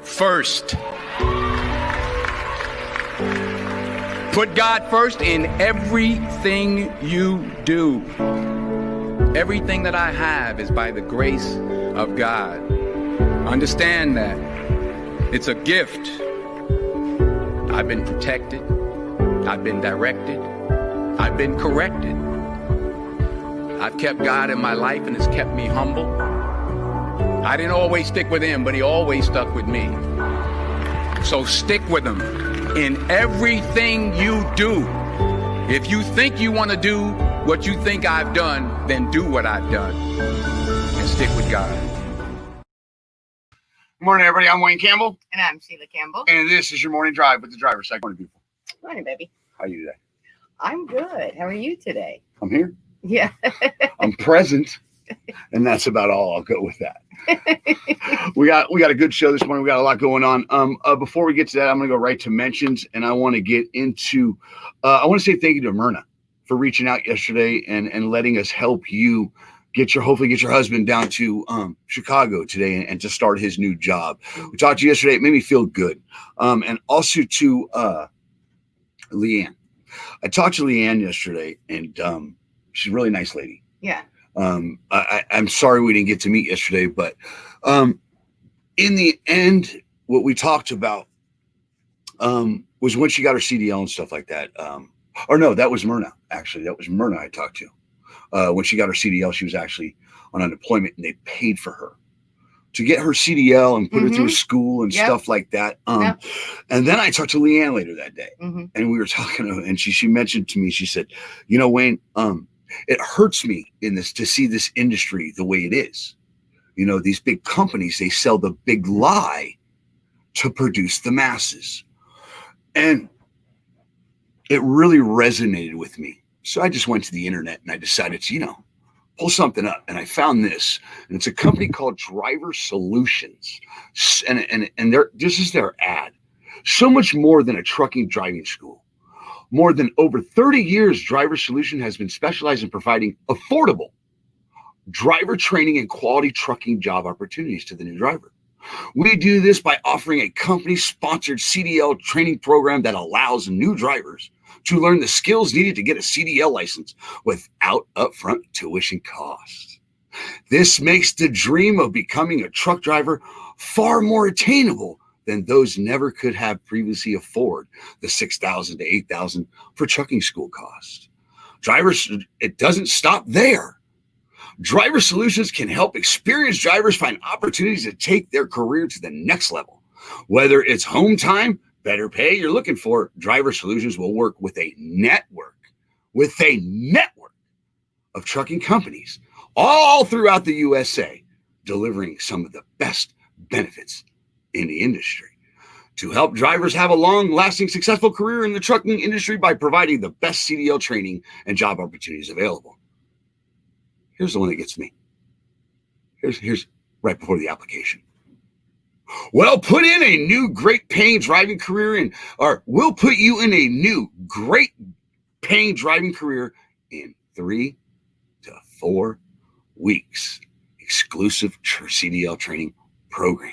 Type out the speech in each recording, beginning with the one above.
first. Put God first in everything you do. Everything that I have is by the grace of God. Understand that. It's a gift. I've been protected. I've been directed. I've been corrected. I've kept God in my life and it's kept me humble. I didn't always stick with him, but he always stuck with me. So stick with him in everything you do. If you think you want to do what you think I've done, then do what I've done and stick with God. Good morning, everybody. I'm Wayne Campbell. And I'm Sheila Campbell. And this is your morning drive with the driver's side. Morning, people. Morning, baby. How are you today? I'm good. How are you today? I'm here. Yeah. I'm present. And that's about all. I'll go with that. We got a good show this morning. We got a lot going on. Before we get to that, I'm going to go right to mentions, and I want to get into. I want to say thank you to Myrna for reaching out yesterday and letting us help you hopefully get your husband down to Chicago today and to start his new job. We talked to you yesterday. It made me feel good. And also to Leanne. I talked to Leanne yesterday, and she's a really nice lady. Yeah. I'm sorry we didn't get to meet yesterday, but in the end, what we talked about was when she got her CDL and stuff like that. Or no, that was Myrna, actually. That was Myrna I talked to. When she got her CDL, she was actually on unemployment, and they paid for her to get her CDL and put her through school and stuff like that. And then I talked to Leanne later that day, and we were talking, and she mentioned to me, she said, you know, Wayne, it hurts me to see this industry the way it is. You know, these big companies, they sell the big lie to produce the masses. And it really resonated with me. So I just went to the internet and I decided to, pull something up. And I found this, and it's a company called Driver Solutions. And this is their ad. So much more than a trucking driving school. More than over 30 years, Driver Solution has been specialized in providing affordable driver training and quality trucking job opportunities to the new driver. We do this by offering a company-sponsored CDL training program that allows new drivers to learn the skills needed to get a CDL license without upfront tuition costs. This makes the dream of becoming a truck driver far more attainable than those never could have previously afford the $6,000 to $8,000 for trucking school costs. Drivers, it doesn't stop there. Driver Solutions can help experienced drivers find opportunities to take their career to the next level. Whether it's home time, better pay you're looking for, Driver Solutions will work with a network of trucking companies all throughout the USA, delivering some of the best benefits in the industry to help drivers have a long-lasting, successful career in the trucking industry by providing the best CDL training and job opportunities available. Here's the one that gets me. Here's right before the application. Well, put in a new great paying driving career we'll put you in a new great paying driving career in 3 to 4 weeks. Exclusive CDL training program.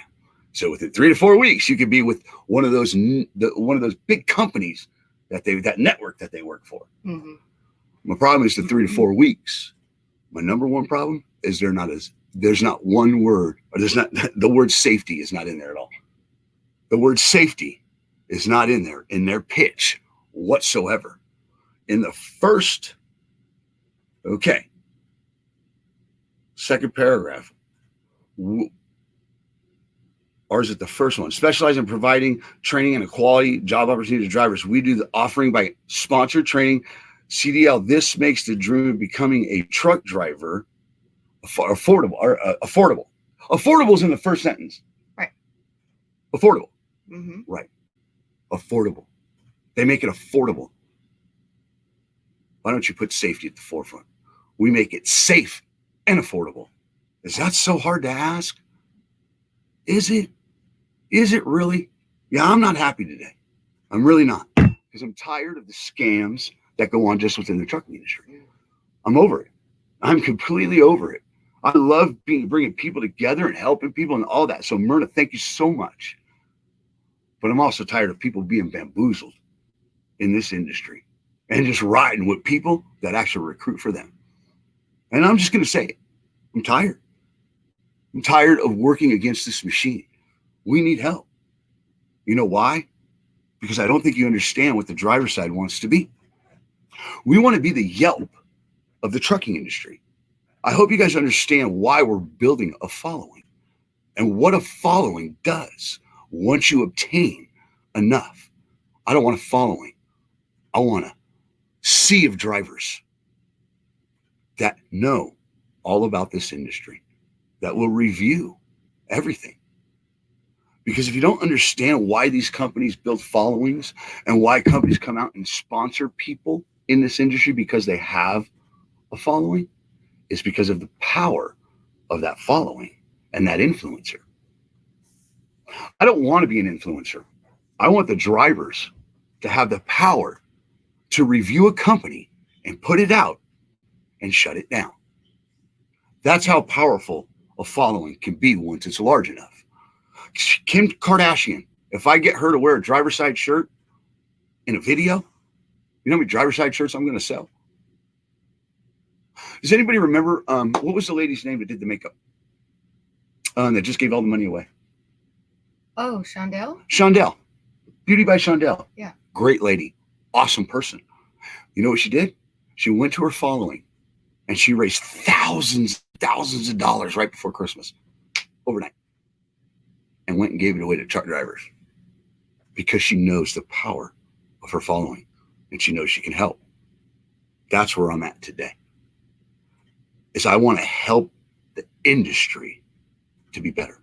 So within 3 to 4 weeks, you could be with one of those big companies that network that they work for. My problem is the 3 to 4 weeks. My number one problem is there's not one word, or the word safety is not in there at all. The word safety is not in there in their pitch whatsoever. In the first, second paragraph, or is it the first one? Specialize in providing training and a quality job opportunity to drivers. We do the offering by sponsored training. CDL, this makes the dream of becoming a truck driver affordable. Affordable is in the first sentence. Right. Affordable. Right. Affordable. They make it affordable. Why don't you put safety at the forefront? We make it safe and affordable. Is that so hard to ask? Is it? Is it really? Yeah, I'm not happy today. I'm really not. Because I'm tired of the scams that go on just within the trucking industry. I'm over it. I'm completely over it. I love bringing people together and helping people and all that. So Myrna, thank you so much but I'm also tired of people being bamboozled in this industry and just riding with people that actually recruit for them. And I'm just going to say it. I'm tired. I'm tired of working against this machine. We need help. You know why? Because I don't think you understand what the driver's side wants to be. We want to be the Yelp of the trucking industry. I hope you guys understand why we're building a following and what a following does once you obtain enough. I don't want a following. I want a sea of drivers that know all about this industry, that will review everything. Because if you don't understand why these companies build followings and why companies come out and sponsor people in this industry because they have a following, it's because of the power of that following and that influencer. I don't want to be an influencer. I want the drivers to have the power to review a company and put it out and shut it down. That's how powerful a following can be once it's large enough. Kim Kardashian, if I get her to wear a driver's side shirt in a video, you know how many driver's side shirts I'm going to sell? Does anybody remember, what was the lady's name that did the makeup? That just gave all the money away? Oh, Shondell? Shondell. Beauty by Shondell. Yeah. Great lady. Awesome person. You know what she did? She went to her following and she raised thousands of dollars right before Christmas, overnight, and went and gave it away to truck drivers because she knows the power of her following and she knows she can help. That's where I'm at today. Is I want to help the industry to be better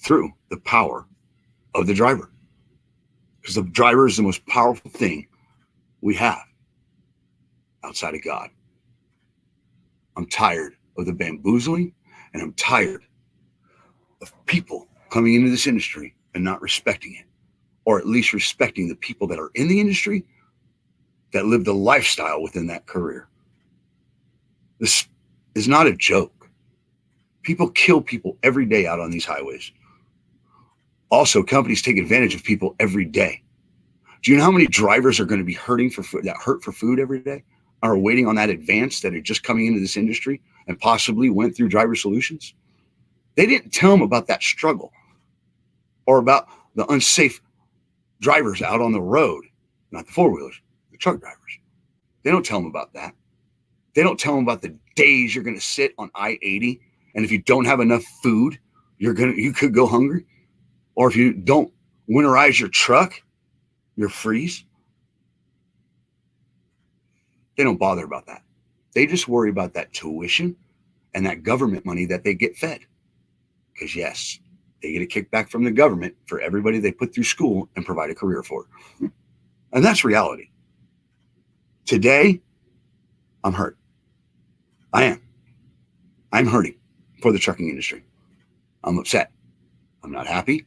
through the power of the driver. Because the driver is the most powerful thing we have outside of God. I'm tired of the bamboozling, and I'm tired of people coming into this industry and not respecting it, or at least respecting the people that are in the industry that live the lifestyle within that career. This is not a joke. People kill people every day out on these highways. Also, companies take advantage of people every day. Do you know how many drivers are going to be hurting for food, that hurt for food every day, are waiting on that advance that are just coming into this industry and possibly went through Driver Solutions? They didn't tell them about that struggle or about the unsafe drivers out on the road, not the four-wheelers, the truck drivers. They don't tell them about that. They don't tell them about the days you're going to sit on I-80, and if you don't have enough food, you could go hungry. Or if you don't winterize your truck, you'll freeze. They don't bother about that. They just worry about that tuition and that government money that they get fed. Because yes, they get a kickback from the government for everybody they put through school and provide a career for. And that's reality. Today, I'm hurt. I am. I'm hurting for the trucking industry. I'm upset. I'm not happy,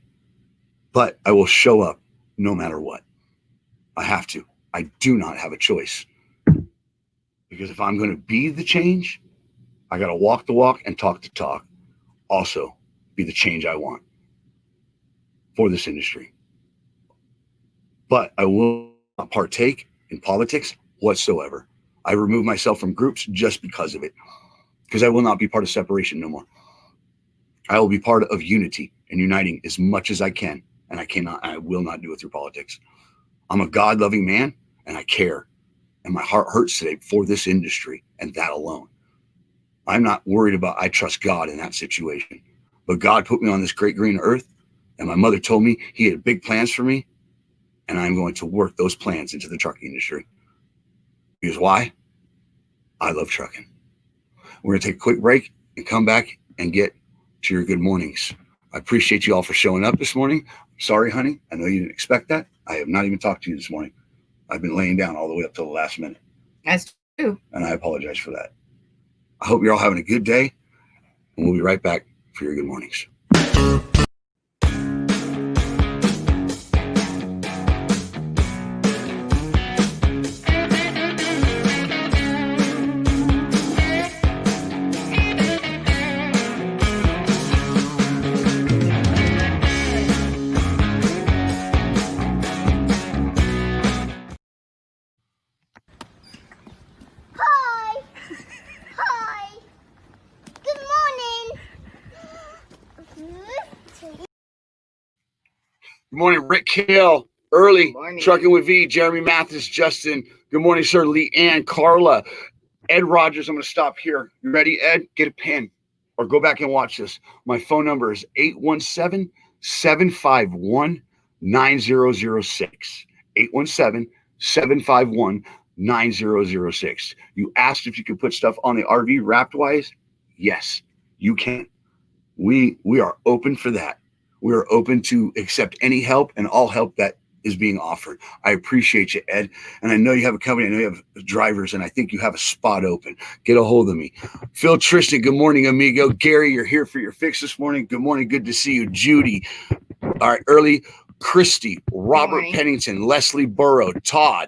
but I will show up no matter what. I have to. I do not have a choice. Because if I'm going to be the change, I got to walk the walk and talk the talk. Also, be the change I want for this industry. But I will not partake in politics whatsoever. I remove myself from groups just because of it. Because I will not be part of separation no more. I will be part of unity and uniting as much as I can. And I will not do it through politics. I'm a God-loving man and I care. And my heart hurts today for this industry and that alone. I'm not worried about, I trust God in that situation. But God put me on this great green earth, and my mother told me he had big plans for me, and I'm going to work those plans into the trucking industry. Because why? I love trucking. We're going to take a quick break and come back and get to your good mornings. I appreciate you all for showing up this morning. Sorry, honey. I know you didn't expect that. I have not even talked to you this morning. I've been laying down all the way up till the last minute. That's true. And I apologize for that. I hope you're all having a good day, and we'll be right back for your good mornings. Good morning, Rick Kale. Early, Morning. Trucking with V, Jeremy Mathis, Justin. Good morning, sir. Lee Ann, Carla, Ed Rogers. I'm going to stop here. You ready, Ed? Get a pen or go back and watch this. My phone number is 817-751-9006. 817-751-9006. You asked if you could put stuff on the RV wrapped wise. Yes, you can. We are open for that. We are open to accept any help and all help that is being offered. I appreciate you, Ed. And I know you have a company. I know you have drivers, and I think you have a spot open. Get a hold of me. Phil Tristan, good morning, amigo. Gary, you're here for your fix this morning. Good morning. Good to see you. Judy. All right, early. Christy, Robert Pennington, Leslie Burrow, Todd,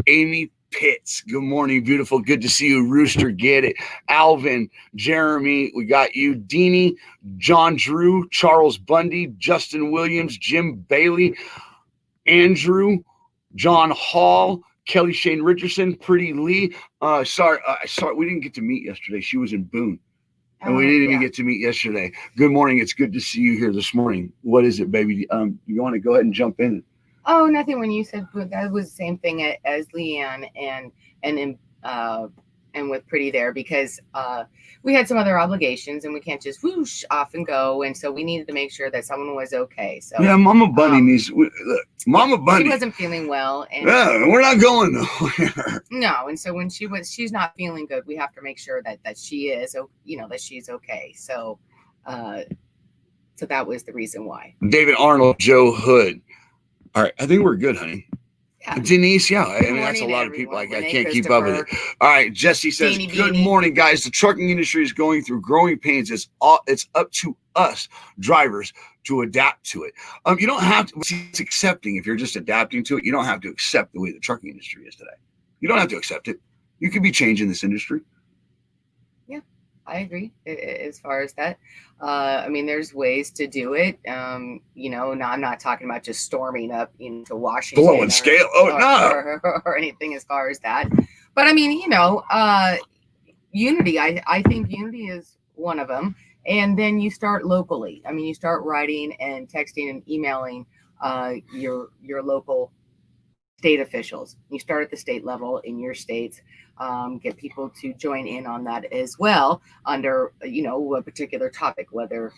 Amy Pitts. Good morning, beautiful. Good to see you. Rooster, get it. Alvin, Jeremy, we got you. Deanie, John Drew, Charles Bundy, Justin Williams, Jim Bailey, Andrew, John Hall, Kelly Shane Richardson, Pretty Lee. Sorry, we didn't get to meet yesterday. She was in Boone. And we didn't even get to meet yesterday. Good morning. It's good to see you here this morning. What is it, baby? You want to go ahead and jump in? Oh, nothing. When you said that was the same thing as Leanne and with Pretty there, because we had some other obligations and we can't just whoosh off and go. And so we needed to make sure that someone was okay. So yeah, Mama Bunny needs. Look, Mama Bunny. She wasn't feeling well, and yeah, we're not going nowhere. No, and so when she's not feeling good, we have to make sure that she is, that she's okay. So, so that was the reason why. David Arnold, Joe Hood. All right, I think we're good, honey. Yeah. Denise, yeah. I mean, that's a lot of people. I can't keep up with it. All right, Jesse says, good morning, guys. The trucking industry is going through growing pains. It's up to us drivers to adapt to it. You don't have to. It's accepting. If you're just adapting to it, you don't have to accept the way the trucking industry is today. You don't have to accept it. You could be changing this industry. Yeah, I agree as far as that. I mean, there's ways to do it. I'm not talking about just storming up into Washington. Blowing scale. Or anything as far as that. But I mean, unity. I think unity is one of them. And then you start locally. I mean, you start writing and texting and emailing your local state officials. You start at the state level in your states. Get people to join in on that as well under, a particular topic, whether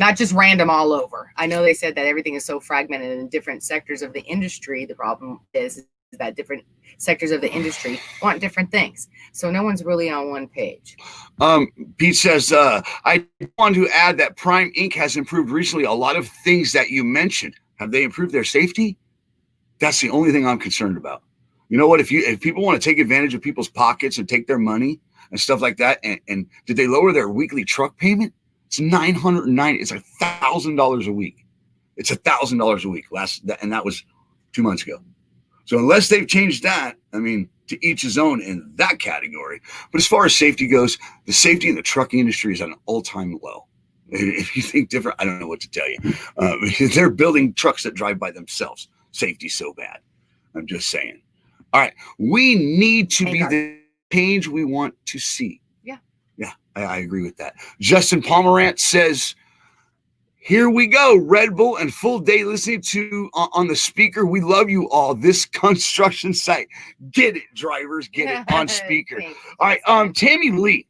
not just random all over. I know they said that everything is so fragmented in different sectors of the industry. The problem is that different sectors of the industry want different things. So no one's really on one page. Pete says, I want to add that Prime Inc. has improved recently a lot of things that you mentioned. Have they improved their safety? That's the only thing I'm concerned about. You know what? If people want to take advantage of people's pockets and take their money and stuff like that, and did they lower their weekly truck payment? It's $990. It's $1,000 a week. It's $1,000 a week and that was 2 months ago. So unless they've changed that, I mean, to each his own in that category. But as far as safety goes, the safety in the trucking industry is at an all-time low. If you think different, I don't know what to tell you. They're building trucks that drive by themselves. Safety's so bad. I'm just saying. All right. We need to be the change we want to see. Yeah. Yeah, I agree with that. Justin Pomerant says, here we go. Red Bull and full day listening to on the speaker. We love you all. This construction site. Get it, drivers. Get it on speaker. All right. Tammy Lee.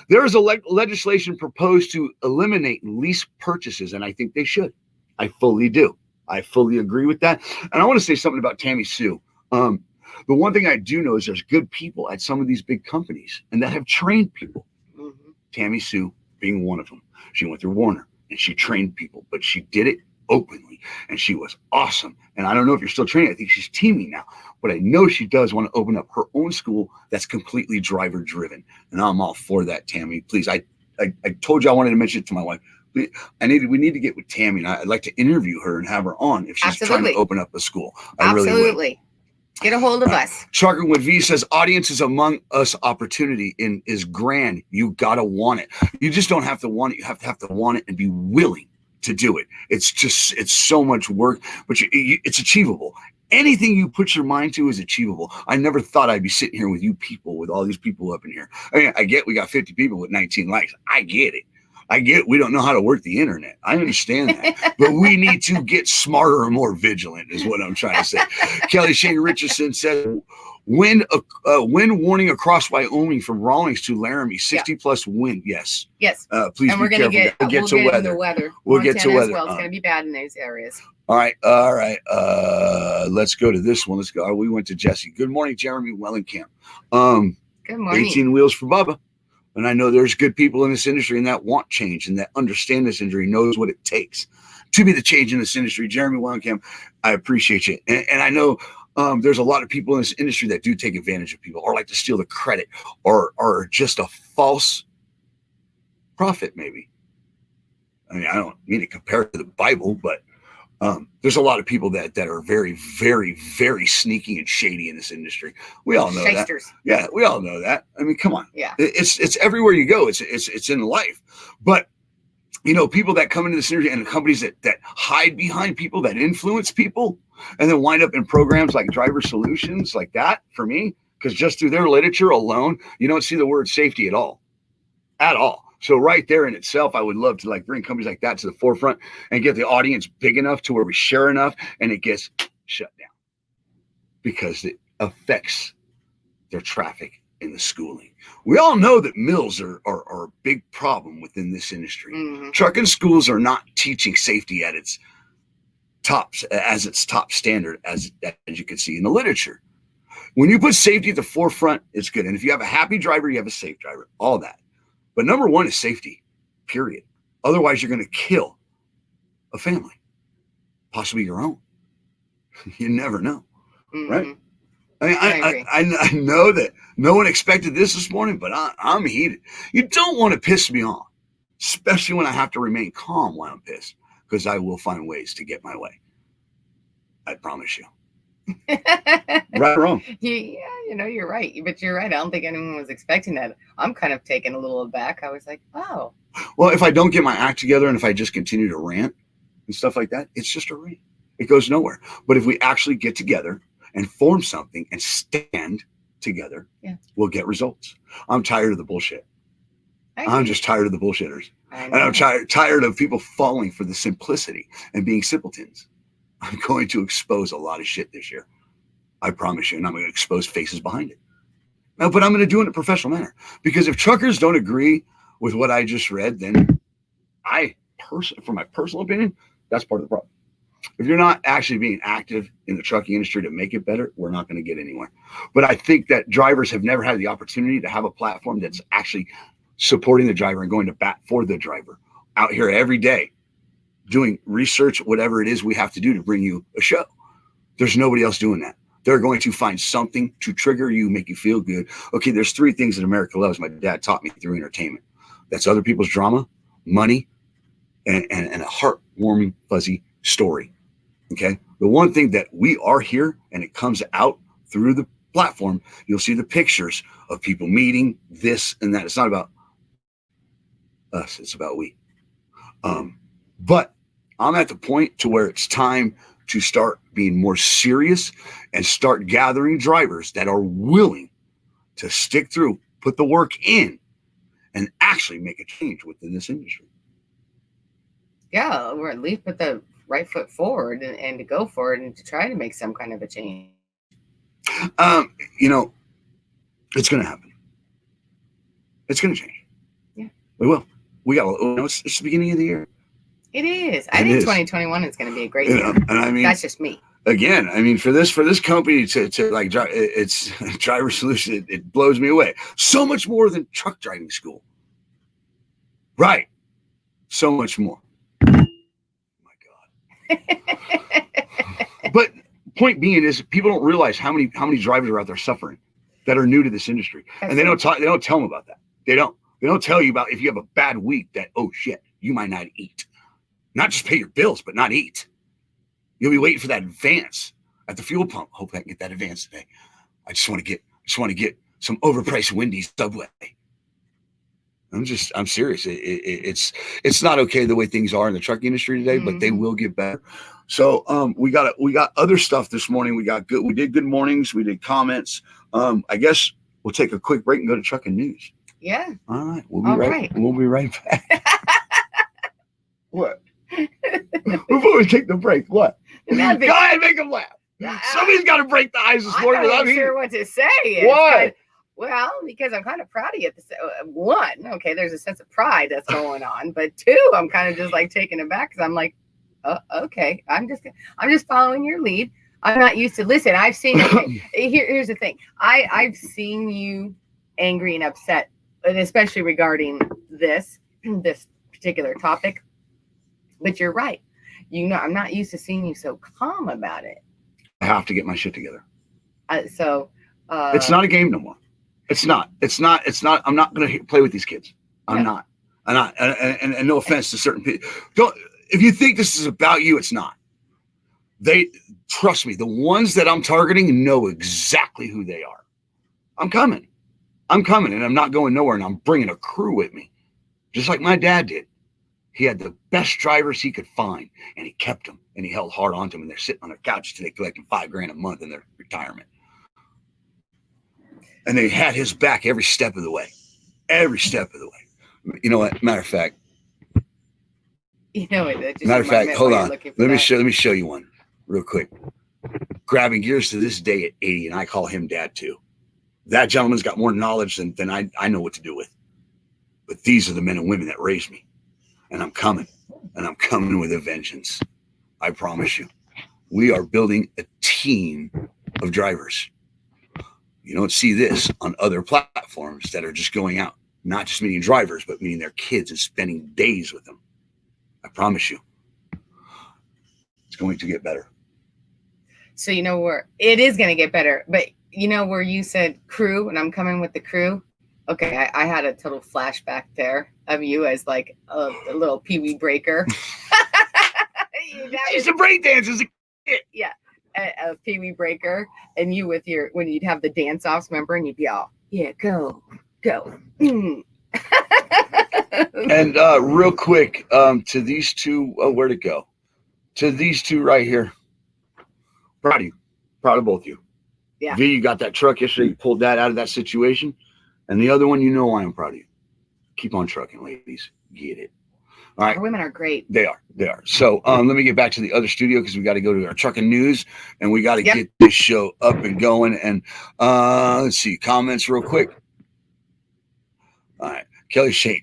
There is a legislation proposed to eliminate lease purchases, and I think they should. I fully do. I fully agree with that. And I want to say something about Tammy Sue. The one thing I do know is there's good people at some of these big companies and that have trained people. Mm-hmm. Tammy Sue being one of them. She went through Warner and she trained people, but she did it openly and she was awesome. And I don't know if you're still training. I think she's teaming now, but I know she does want to open up her own school that's completely driver driven. And I'm all for that, Tammy. Please, I told you I wanted to mention it to my wife. We need to get with Tammy, and I'd like to interview her and have her on if she's trying to open up a school. I really would. Get a hold of us. Trucking with V says, audience is among us opportunity is grand. You got to want it. You just don't have to want it. You have to want it and be willing to do it. It's so much work, but it's achievable. Anything you put your mind to is achievable. I never thought I'd be sitting here with you people, with all these people up in here. I mean, I get we got 50 people with 19 likes. I get it. I get we don't know how to work the internet. I understand that. But we need to get smarter and more vigilant is what I'm trying to say. Kelly Shane Richardson said, wind warning across Wyoming from Rawlings to Laramie, 60 plus wind. Yes. Yes. Please and we're be going to careful. get, We'll get to the weather. We'll get to weather. Well, it's going to be bad in those areas. All right. Let's go to this one. Let's go. We went to Jesse. Good morning, Jeremy Wellenkamp. Good morning. 18 wheels for Bubba. And I know there's good people in this industry and that want change and that understand this industry, knows what it takes to be the change in this industry. Jeremy Wellenkamp, I appreciate you. And I know there's a lot of people in this industry that do take advantage of people or like to steal the credit or just a false prophet, maybe. I mean, I don't mean to compare it to the Bible, but there's a lot of people that are very, very, very sneaky and shady in this industry. We all know Shysters. that. Yeah, we all know that. I mean, come on. Yeah. It's everywhere you go. It's in life. But you know, people that come into this industry and the companies that hide behind people, that influence people, and then wind up in programs like Driver Solutions, like that for me, because just through their literature alone, you don't see the word safety at all. At all. So right there in itself, I would love to like bring companies like that to the forefront and get the audience big enough to where we share enough and it gets shut down because it affects their traffic in the schooling. We all know that mills are a big problem within this industry. Mm-hmm. Trucking schools are not teaching safety at its top standard as you can see in the literature. When you put safety at the forefront, it's good. And if you have a happy driver, you have a safe driver, all that. But number one is safety, period. Otherwise, you're going to kill a family, possibly your own. You never know, right? I mean, I know that no one expected this morning, but I'm heated. You don't want to piss me off, especially when I have to remain calm while I'm pissed, because I will find ways to get my way. I promise you. Right or wrong? Yeah, you know, you're right. But you're right. I don't think anyone was expecting that. I'm kind of taken a little aback. I was like, oh. Well, if I don't get my act together and if I just continue to rant and stuff like that, it's just a rant. It goes nowhere. But if we actually get together and form something and stand together, we'll get results. I'm tired of the bullshit. I'm just tired of the bullshitters. And I'm tired of people falling for the simplicity and being simpletons. I'm going to expose a lot of shit this year. I promise you. And I'm going to expose faces behind it. Now, but I'm going to do it in a professional manner. Because if truckers don't agree with what I just read, then for my personal opinion, that's part of the problem. If you're not actually being active in the trucking industry to make it better, we're not going to get anywhere. But I think that drivers have never had the opportunity to have a platform that's actually supporting the driver and going to bat for the driver out here every day, doing research, whatever it is we have to do to bring you a show. There's nobody else doing that. They're going to find something to trigger you, make you feel good. Okay, there's three things that America loves. My dad taught me through entertainment. That's other people's drama, money, and a heartwarming, fuzzy story. Okay? The one thing that we are here, and it comes out through the platform, you'll see the pictures of people meeting, this and that. It's not about us. It's about we. But I'm at the point to where it's time to start being more serious and start gathering drivers that are willing to stick through, put the work in, and actually make a change within this industry. Yeah, or at least put the right foot forward and to go for it and to try to make some kind of a change. You know, it's going to happen. It's going to change. Yeah. We will. It's the beginning of the year. It is. I think 2021 is going to be a great year. And I mean, that's just me. Again, I mean, for this company to like drive, it's Driver Solution. It blows me away. So much more than truck driving school. Right. So much more. Oh my God. But point being is people don't realize how many drivers are out there suffering that are new to this industry. And they don't tell them about that. They don't tell you about if you have a bad week that, oh shit, you might not eat. Not just pay your bills, but not eat. You'll be waiting for that advance at the fuel pump. Hope I can get that advance today. I just want to get some overpriced Wendy's Subway. I'm serious. It's not okay the way things are in the trucking industry today, but they will get better. So we got other stuff this morning. We did good mornings. We did comments. I guess we'll take a quick break and go to trucking news. Yeah. All right. We'll be right back. What? Before we take the break, what? Go ahead, make them laugh. Somebody's got to break the ice this morning without me. I'm not sure what to say. Why? Well, because I'm kind of proud of you. One, okay, there's a sense of pride that's going on, but two, I'm kind of just like taken aback because I'm like, okay, I'm just following your lead. I'm not used to. Listen, I've seen. Okay, here's the thing. I've seen you angry and upset, and especially regarding this particular topic. But you're right. I'm not used to seeing you so calm about it. I have to get my shit together. It's not a game no more. It's not. I'm not going to play with these kids. I'm not. And no offense to certain people. If you think this is about you, it's not. They trust me. The ones that I'm targeting know exactly who they are. I'm coming, and I'm not going nowhere. And I'm bringing a crew with me, just like my dad did. He had the best drivers he could find, and he kept them, and he held hard onto them, and they're sitting on their couches today collecting $5,000 a month in their retirement. And they had his back every step of the way. Every step of the way. You know what? Matter of fact, hold on. Let me show you one real quick. Grabbing gears to this day at 80, and I call him dad too. That gentleman's got more knowledge than I know what to do with. But these are the men and women that raised me. And I'm coming with a vengeance. I promise you. We are building a team of drivers. You don't see this on other platforms that are just going out, not just meeting drivers, but meeting their kids and spending days with them. I promise you. It's going to get better. So where it is going to get better, but where you said crew, and I'm coming with the crew. Okay, I had a total flashback there of you as like a little Pee-wee breaker. I used to break dance as a kid. Yeah, a Pee-wee breaker, and you with when you'd have the dance offs, remember, and you'd be all, yeah, go. Mm. And real quick, to these two, where'd it go? To these two right here. Proud of both of you. Yeah. V, you got that truck yesterday. You pulled that out of that situation. And the other one, I am proud of you. Keep on trucking, ladies. Get it. All right. Our women are great. They are. So let me get back to the other studio because we got to go to our trucking news and we got to get this show up and going. And let's see, comments real quick. All right. Kelly Shane.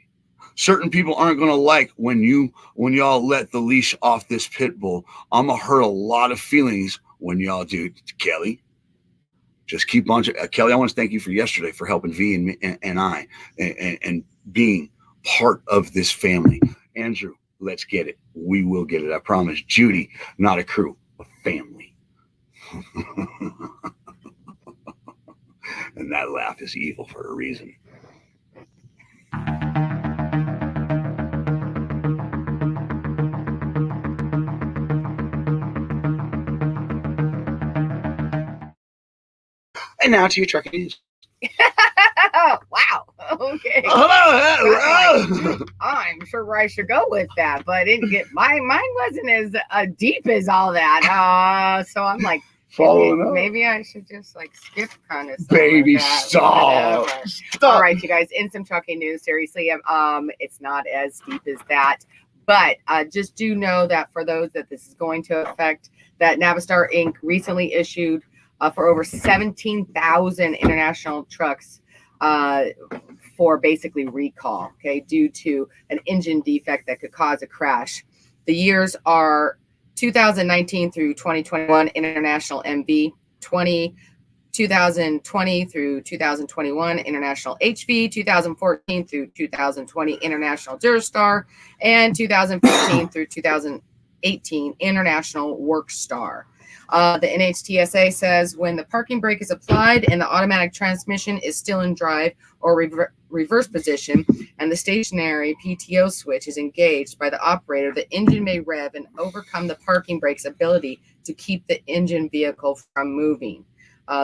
Certain people aren't going to like when y'all let the leash off this pit bull. I'm going to hurt a lot of feelings when y'all do. Kelly. Just keep on. Kelly, I want to thank you for yesterday for helping V and me, and I and being part of this family. Andrew, let's get it. We will get it. I promise. Judy, not a crew, a family. And that laugh is evil for a reason. And now to your trucking news. Wow. Okay. Hello. I'm sure where I should go with that, but I didn't get mine wasn't as deep as all that. So I'm like, maybe I should just like skip kind of stuff. Baby, like stop. All right, you guys, in some trucking news, seriously, it's not as deep as that. But just do know that for those that this is going to affect, that Navistar Inc. recently issued for over 17,000 international trucks for basically recall, okay, due to an engine defect that could cause a crash. The years are 2019 through 2021 international MV, 2020 through 2021 international HV, 2014 through 2020 international Durastar, and 2015 through 2018 international Workstar. The NHTSA says when the parking brake is applied and the automatic transmission is still in drive or reverse position and the stationary PTO switch is engaged by the operator, the engine may rev and overcome the parking brake's ability to keep the engine vehicle from moving.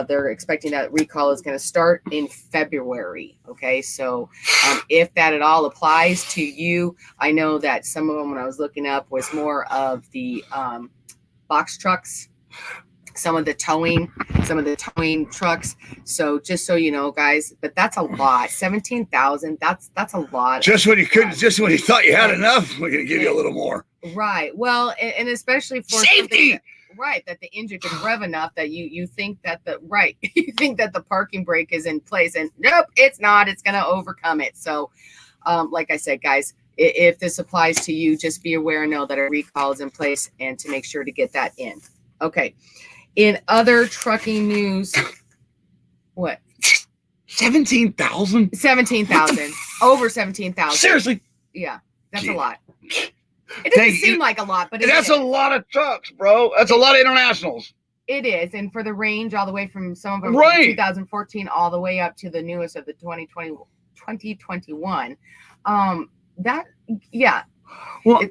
They're expecting that recall is going to start in February. Okay, so if that at all applies to you, I know that some of them when I was looking up was more of the box trucks. some of the towing trucks. So just so you know, guys, but that's a lot. 17,000. That's a lot. Just when you thought you had enough, we're gonna give you a little more. Right. Well, and especially for safety. That the engine can rev enough that you think that you think that the parking brake is in place, and nope, it's not. It's gonna overcome it. So, like I said, guys, if this applies to you, just be aware and know that a recall is in place, and to make sure to get that in. Okay. In other trucking news, what? 17,000? 17,000. Over 17,000. Seriously? Yeah, that's a lot. It doesn't seem like a lot, but that's a lot of trucks, bro. That's a lot of internationals. It is. And for the range, all the way from some of them right. from 2014 all the way up to the newest of the 2021. Well,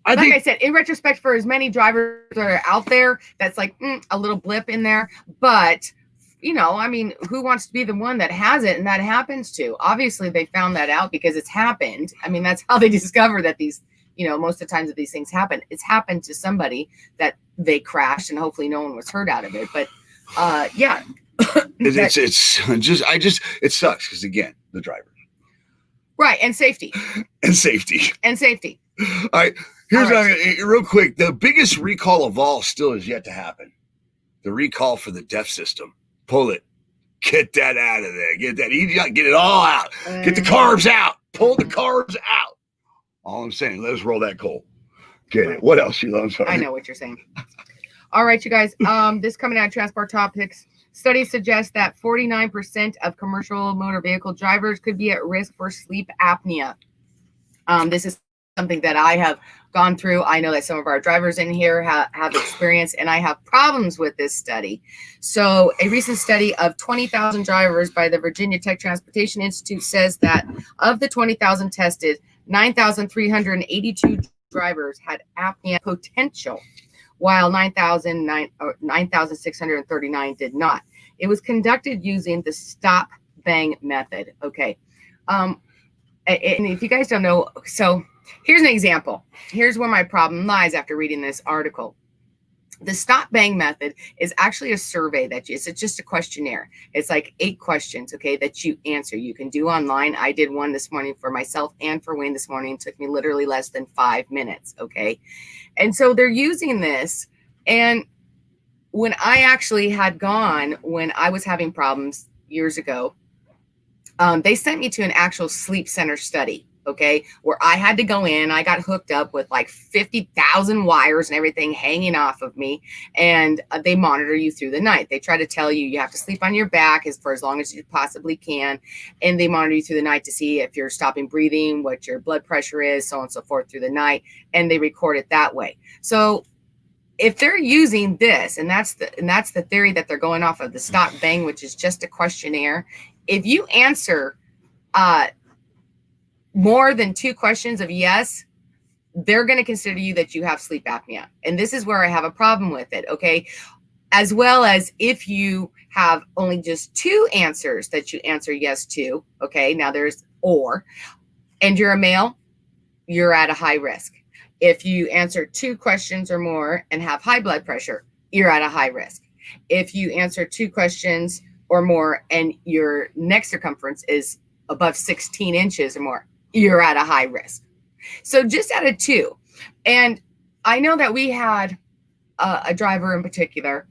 I said, in retrospect, for as many drivers that are out there, that's like a little blip in there. But, you know, I mean, who wants to be the one that has it and that happens to? Obviously, they found that out because it's happened. I mean, that's how they discover that these, you know, most of the times that these things happen, it's happened to somebody that they crashed, and hopefully no one was hurt out of it. But, it sucks because, again, the driver. Right. And safety. All right. Here's real quick. The biggest recall of all still is yet to happen. The recall for the DEF system. Pull it. Get that out of there. Get it all out. Get the carbs out. Pull the carbs out. All I'm saying, let us roll that coal. Get it. What else, Sheila? I'm sorry. I know what you're saying. All right, you guys. This coming out of Transport Topics. Studies suggest that 49% of commercial motor vehicle drivers could be at risk for sleep apnea. This is something that I have gone through. I know that some of our drivers in here have experience, and I have problems with this study. So a recent study of 20,000 drivers by the Virginia Tech Transportation Institute says that of the 20,000 tested, 9,382 drivers had apnea potential, while 9,639 did not. It was conducted using the stop bang method. Okay. And if you guys don't know, so here's an example. Here's where my problem lies after reading this article. The stop bang method is actually a survey it's just a questionnaire. It's like 8 questions, okay, that you answer. You can do online. I did one this morning for myself and for Wayne this morning. It took me literally less than 5 minutes, okay? And so they're using this. And when I actually had gone, when I was having problems years ago, they sent me to an actual sleep center study, okay, where I had to go in. I got hooked up with like 50,000 wires and everything hanging off of me, and they monitor you through the night. They try to tell you have to sleep on your back for as long as you possibly can, and they monitor you through the night to see if you're stopping breathing, what your blood pressure is, so on and so forth through the night, and they record it that way. So if they're using this, and that's the theory that they're going off of, the stop bang, which is just a questionnaire, if you answer more than 2 questions of yes, they're going to consider you that you have sleep apnea. And this is where I have a problem with it, okay? As well as if you have only just 2 answers that you answer yes to, okay? Now there's or, and you're a male, you're at a high risk. If you answer 2 questions or more and have high blood pressure, you're at a high risk. If you answer 2 questions or more and your neck circumference is above 16 inches or more, you're at a high risk. So just out of 2. And I know that we had a driver in particular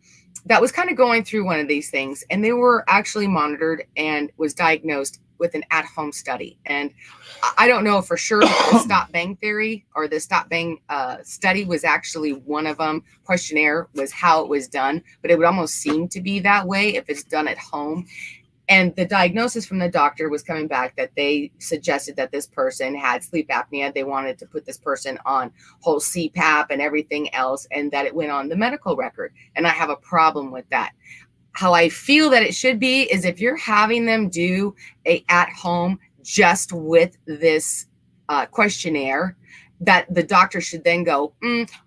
that was kind of going through one of these things, and they were actually monitored and was diagnosed with an at-home study. And I don't know for sure if the stop bang theory or the stop bang study was actually one of them. Questionnaire was how it was done, but it would almost seem to be that way if it's done at home. And the diagnosis from the doctor was coming back that they suggested that this person had sleep apnea. They wanted to put this person on whole CPAP and everything else, and that it went on the medical record. And I have a problem with that. How I feel that it should be is if you're having them do a at home just with this questionnaire, that the doctor should then go,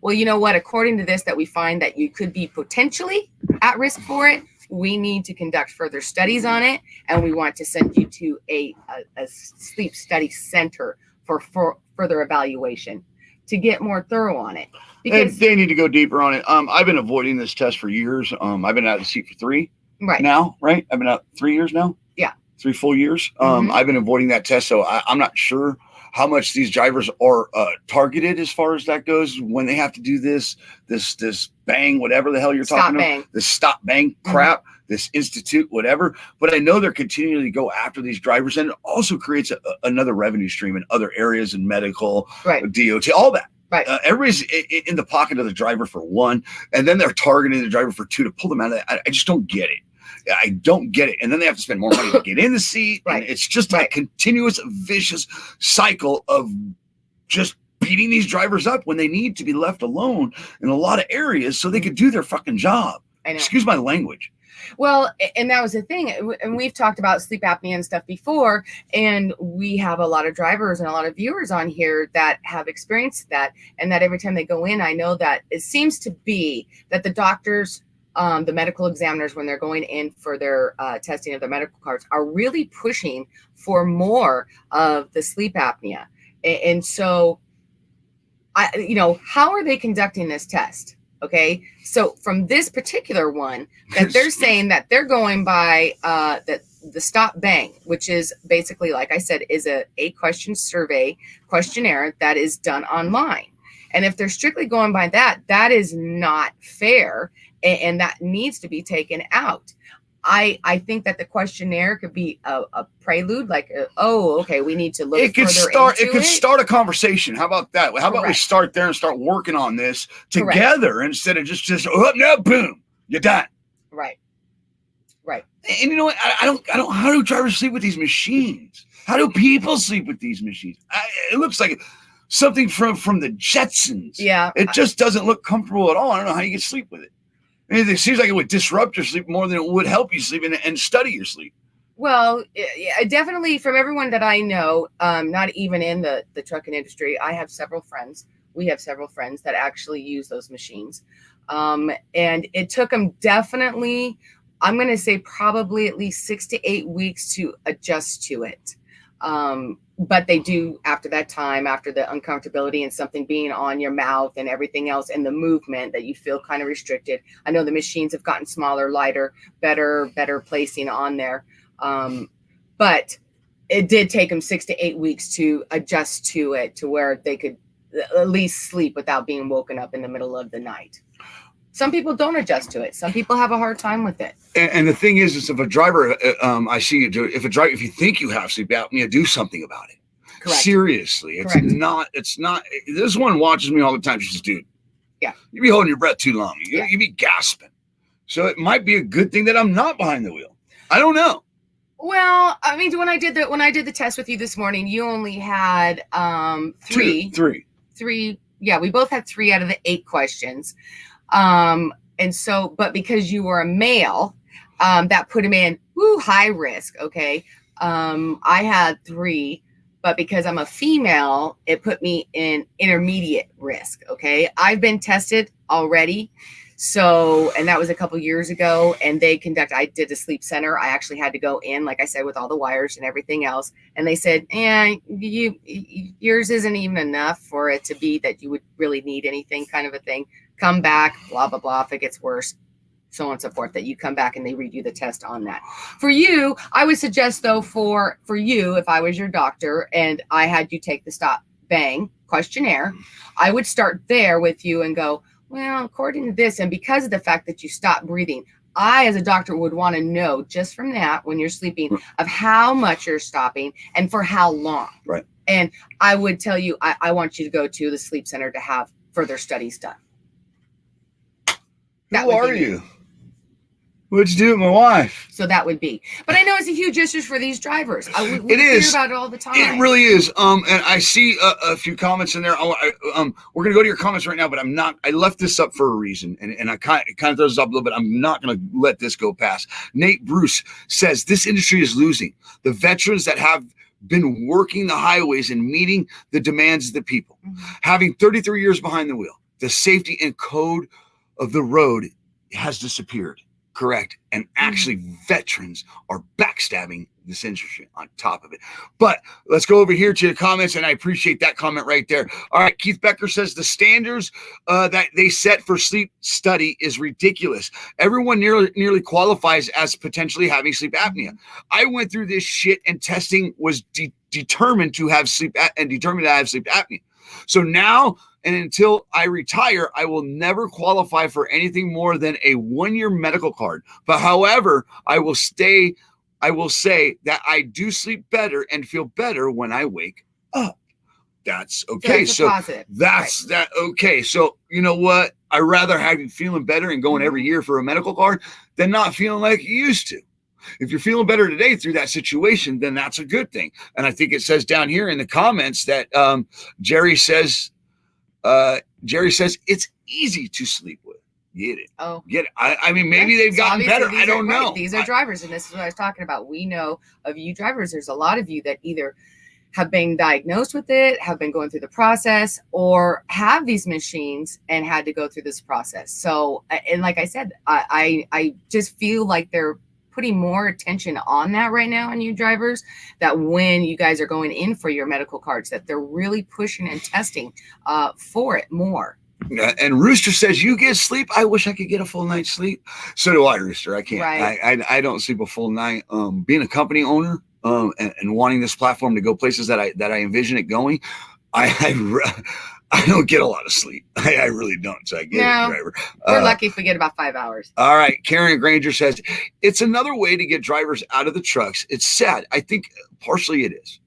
well, you know what, according to this, that we find that you could be potentially at risk for it. We need to conduct further studies on it, and we want to send you to a sleep study center for further evaluation. to get more thorough on it. Because they need to go deeper on it. I've been avoiding this test for years. I've been out of the seat for 3 now, right? I've been out 3 years now. Yeah. 3 full years. I've been avoiding that test. So I'm not sure how much these drivers are targeted as far as that goes when they have to do this bang, whatever the hell you're talking about, this stop bang crap, this institute, whatever. But I know they're continually go after these drivers, and it also creates another revenue stream in other areas in medical, DOT, all that. Right. Everybody's in the pocket of the driver for 1, and then they're targeting the driver for 2 to pull them out of that. I just don't get it. I don't get it. And then they have to spend more money to get in the seat. Right. And it's just a continuous, vicious cycle of just beating these drivers up when they need to be left alone in a lot of areas so they could do their fucking job. I know. Excuse my language. Well, and that was the thing. And we've talked about sleep apnea and stuff before. And we have a lot of drivers and a lot of viewers on here that have experienced that. And that every time they go in, I know that it seems to be that the doctors, the medical examiners, when they're going in for their testing of their medical cards, are really pushing for more of the sleep apnea. And so, how are they conducting this test? Okay, so from this particular one, that they're saying that they're going by the stop bang, which is basically, like I said, is a 8-question survey questionnaire that is done online. And if they're strictly going by that, that is not fair. And that needs to be taken out. I think that the questionnaire could be a prelude, like, okay, we need to look further into it. It could start a conversation. How about that? How about we start there and start working on this together instead of just no, boom, you're done. Right. And you know what? I don't. How do drivers sleep with these machines? How do people sleep with these machines? It looks like something from the Jetsons. Yeah. It just doesn't look comfortable at all. I don't know how you can sleep with it. It seems like it would disrupt your sleep more than it would help you sleep and study your sleep. Well, definitely from everyone that I know, not even in the trucking industry, I have several friends. We have several friends that actually use those machines. And it took them definitely, I'm going to say probably at least 6 to 8 weeks to adjust to it. But they do, after that time, after the uncomfortability and something being on your mouth and everything else, and the movement that you feel kind of restricted. I know the machines have gotten smaller, lighter, better placing on there. But it did take them 6 to 8 weeks to adjust to it, to where they could at least sleep without being woken up in the middle of the night. Some people don't adjust to it. Some people have a hard time with it. And the thing is if a driver, I see you do, if you think you have sleep apnea, do something about it. Correct. Seriously. It's not, this one watches me all the time. She says, dude, you be holding your breath too long. You be gasping. So it might be a good thing that I'm not behind the wheel. I don't know. Well, I mean, when I did the test with you this morning, you only had 3. Three. Yeah, we both had 3 out of the 8 questions. And so, but because you were a male, that put him in high risk. Okay. I had 3, but because I'm a female, it put me in intermediate risk. Okay. I've been tested already. So, and that was a couple years ago, and I did a sleep center. I actually had to go in, like I said, with all the wires and everything else. And they said, yours isn't even enough for it to be that you would really need anything, kind of a thing. Come back, blah, blah, blah. If it gets worse, so on and so forth, that you come back and they redo the test on that. For you, I would suggest, though, for you, if I was your doctor and I had you take the stop bang questionnaire, I would start there with you and go, well, according to this, and because of the fact that you stopped breathing, I, as a doctor, would want to know just from that, when you're sleeping, of how much you're stopping and for how long. Right. And I would tell you, I want you to go to the sleep center to have further studies done. Who are you? What'd you do with my wife? So that would be. But I know it's a huge issue for these drivers. We it hear is. about it all the time. It really is. And I see a few comments in there. We're going to go to your comments right now, but I left this up for a reason. And I kind of throws us up a little bit. I'm not going to let this go past. Nate Bruce says, this industry is losing. The veterans that have been working the highways and meeting the demands of the people. Mm-hmm. Having 33 years behind the wheel, the safety and code of the road has disappeared. correct, and actually veterans are backstabbing this industry on top of it. But let's go over here to the comments, and I appreciate that comment right there. All right, Keith Becker says the standards that they set for sleep study is ridiculous. Everyone nearly qualifies as potentially having sleep apnea. I went through this shit, and testing was determined to have sleep apnea. So now and until I retire, I will never qualify for anything more than a 1-year medical card. But however, I will say that I do sleep better and feel better when I wake up. That's okay. So that's that. Okay. So you know what? I'd rather have you feeling better and going every year for a medical card than not feeling like you used to. If you're feeling better today through that situation, then that's a good thing. And I think it says down here in the comments that Jerry says it's easy to sleep with. Get it? Oh, get it? I mean, maybe they've gotten better. I don't know. These are drivers, and this is what I was talking about. We know of you drivers. There's a lot of you that either have been diagnosed with it, have been going through the process, or have these machines and had to go through this process. So, and like I said, I just feel like they're putting more attention on that right now on you drivers, that when you guys are going in for your medical cards, that they're really pushing and testing for it more. And Rooster says, you get sleep. I wish I could get a full night's sleep. So do I, Rooster. I can't. Right. I don't sleep a full night. Being a company owner and wanting this platform to go places that I envision it going, I don't get a lot of sleep. I really don't. So I get it, driver. We're lucky if we get about 5 hours. All right. Karen Granger says, it's another way to get drivers out of the trucks. It's sad. I think partially it is.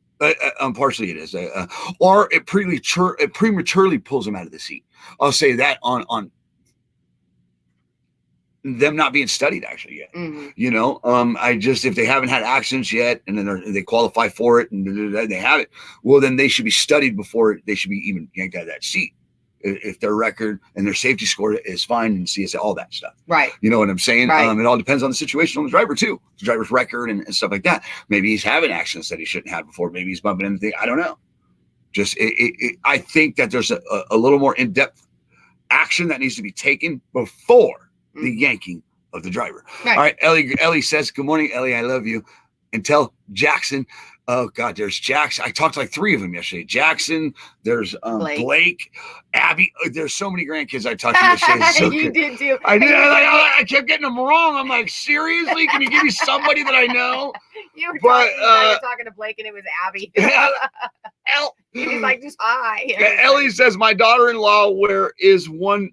Or it prematurely pulls them out of the seat. I'll say that on them not being studied actually yet. You know, if they haven't had accidents yet, and then they qualify for it, and they have it, well, then they should be studied before they should be even yanked out of that seat. If their record and their safety score is fine, and CSA, all that stuff. Right. You know what I'm saying? Right. It all depends on the situation on the driver too. The driver's record and stuff like that. Maybe he's having accidents that he shouldn't have before. Maybe he's bumping into things. I don't know. I think that there's a little more in-depth action that needs to be taken before the yanking of the driver. Right. All right. Ellie says, good morning, Ellie. I love you. And tell Jackson, oh God, there's Jackson. I talked to like 3 of them yesterday. Jackson, there's Blake, Abby. There's so many grandkids I talked to yesterday. So you did too. I did. I kept getting them wrong. I'm like, seriously? Can you give me somebody that I know? You were talking to Blake, and it was Abby. He was like, just hi. Ellie says, my daughter-in-law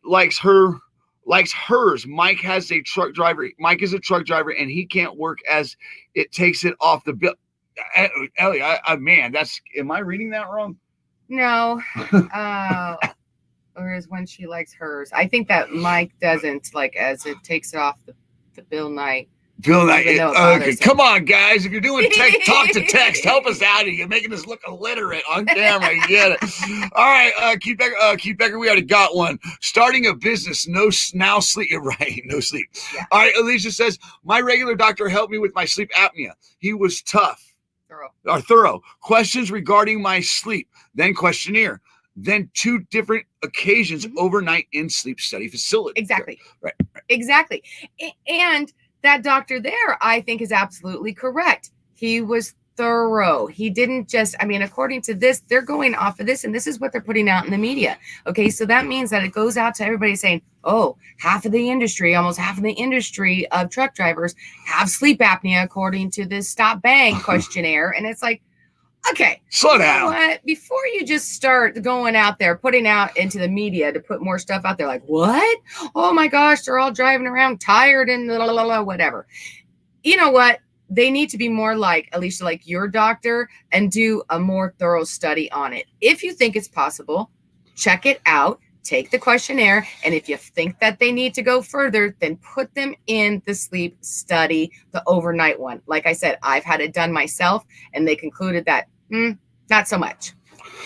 likes hers. Mike is a truck driver, and he can't work as it takes it off the bill. Ellie, am I reading that wrong? No. Or is when she likes hers. I think that Mike doesn't, like, as it takes it off the bill night. Bill Knight. Okay, come on, guys. If you're doing talk to text, help us out here. You're making us look illiterate on camera. You get it. All right, Keith Becker, we already got one. Starting a business, now sleep. Right, no sleep. Yeah. All right, Alicia says, my regular doctor helped me with my sleep apnea. He was thorough. Questions regarding my sleep, then questionnaire. Then 2 different occasions overnight in sleep study facility. Exactly. Right. Exactly. And that doctor there, I think, is absolutely correct. He was thorough. He didn't just, according to this, they're going off of this, and this is what they're putting out in the media. Okay, so that means that it goes out to everybody saying, almost half of the industry of truck drivers have sleep apnea according to this Stop Bang questionnaire. And it's like, okay, slow down. You know what? Before you just start going out there, putting out into the media to put more stuff out there, like, what? Oh my gosh, they're all driving around tired and whatever. You know what? They need to be more like, Alicia, like your doctor, and do a more thorough study on it. If you think it's possible, check it out. Take the questionnaire, and if you think that they need to go further, then put them in the sleep study, the overnight one. Like I said, I've had it done myself, and they concluded that not so much.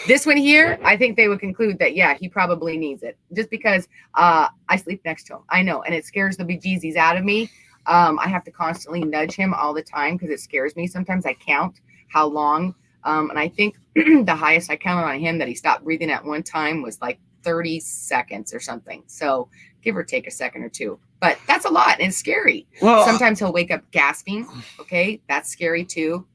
This one here, I think they would conclude that, yeah, he probably needs it, just because I sleep next to him. I know, and it scares the bejesus out of me. I have to constantly nudge him all the time because it scares me. Sometimes I count how long, and I think the highest I counted on him that he stopped breathing at one time was like 30 seconds or something. So give or take a second or two. But that's a lot, and it's scary. Well, sometimes he'll wake up gasping. Okay, that's scary too.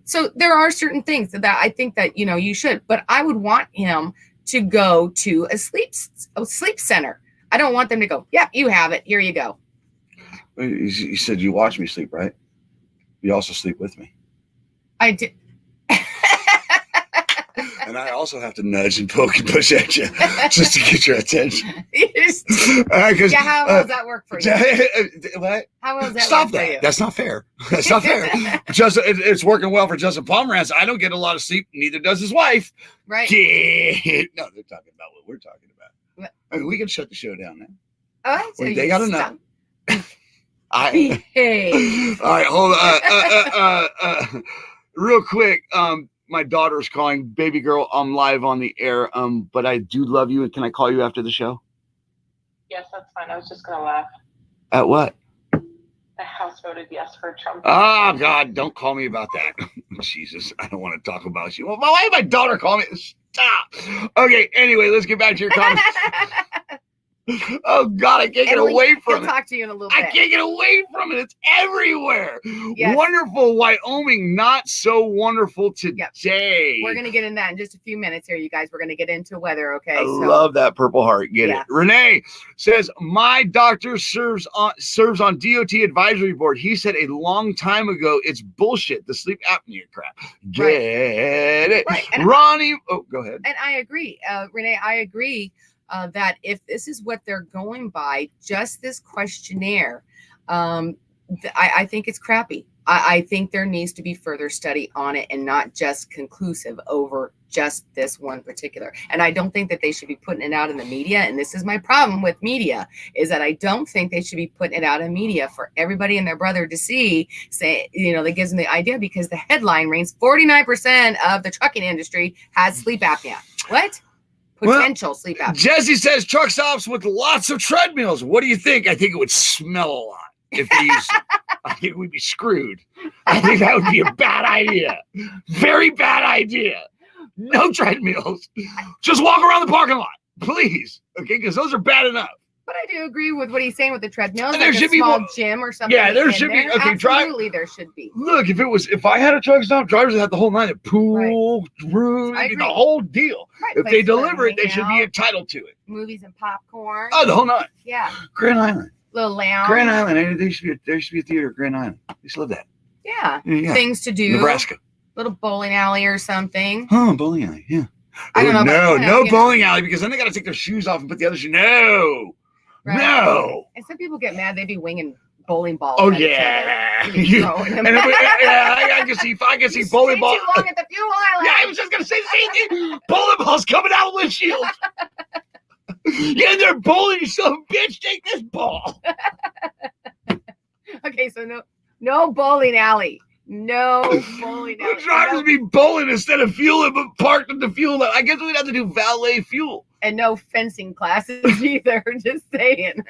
So there are certain things that I think that you should. But I would want him to go to a sleep center. I don't want them to go, yep, you have it. Here you go. You said you watch me sleep, right? You also sleep with me. I did. And I also have to nudge and poke and push at you just to get your attention. Yeah, how well does that work for you? What? How well does that Stop work that. for you? That's not fair. That's not fair. It's working well for Justin Pomerantz. I don't get a lot of sleep. Neither does his wife. Right. Yeah. No, they're talking about what we're talking about. I mean, we can shut the show down now. Oh, so they got enough. Behave. All right, hold on. Real quick, my daughter's calling. Baby girl, I'm live on the air. But I do love you. Can I call you after the show? Yes, that's fine. I was just gonna laugh. At what? The House voted yes for Trump. Oh God, don't call me about that. Jesus, I don't want to talk about you. Well, why did my daughter call me? Stop. Okay, anyway, let's get back to your comments. Oh God, I can't get away from it. I'll talk to you in a little bit. I can't get away from it. It's everywhere. Yes. Wonderful Wyoming, not so wonderful today. Yep. We're gonna get in that in just a few minutes here, you guys. We're gonna get into weather, okay? I love that Purple Heart. Get Yeah. it. Renee says, my doctor serves on DOT advisory board. He said a long time ago, it's bullshit, the sleep apnea crap. Get it. Right. And Ronnie, go ahead. And I agree, Renee, I agree that if this is what they're going by, just this questionnaire, I think it's crappy. I think there needs to be further study on it and not just conclusive over just this one particular. And I don't think that they should be putting it out in the media. And this is my problem with media, is that I don't think they should be putting it out in media for everybody and their brother to see, say, that gives them the idea, because the headline reads 49% of the trucking industry has sleep apnea. What? Potential sleep apnea. Jesse says truck stops with lots of treadmills. What do you think? I think it would smell a lot if they used it. I think we'd be screwed. I think that would be a bad idea. Very bad idea. No treadmills. Just walk around the parking lot, please. Okay, because those are bad enough. But I do agree with what he's saying with the treadmills. There like should a be small more, gym or something. Yeah, there should be. Okay, absolutely, there should be. Look, if I had a truck stop, drivers would have the whole night of pool, room, the whole deal. Right, if they deliver it, they should be entitled to it. Movies and popcorn. Oh, the whole night. Yeah. Grand Island. Little lounge. Grand Island. There should be a theater at Grand Island. I used to love that. Yeah. Yeah. Things to do. Nebraska. Little bowling alley or something. Oh, bowling alley. Yeah. I don't know. No bowling alley, because then they got to take their shoes off and put the other shoe. No. Right. No. And some people get mad. They be winging bowling balls. Oh yeah. I can see bowling balls. Too long at the fuel island. Yeah, I was just gonna say the same thing. Bowling balls coming out of windshield. Yeah, they're bowling. You son of a bitch, take this ball. Okay, so no bowling alley. No bowling alley. The drivers be bowling instead of fueling, but parked at the fuel. I guess we'd have to do valet fuel. And no fencing classes either. Just saying.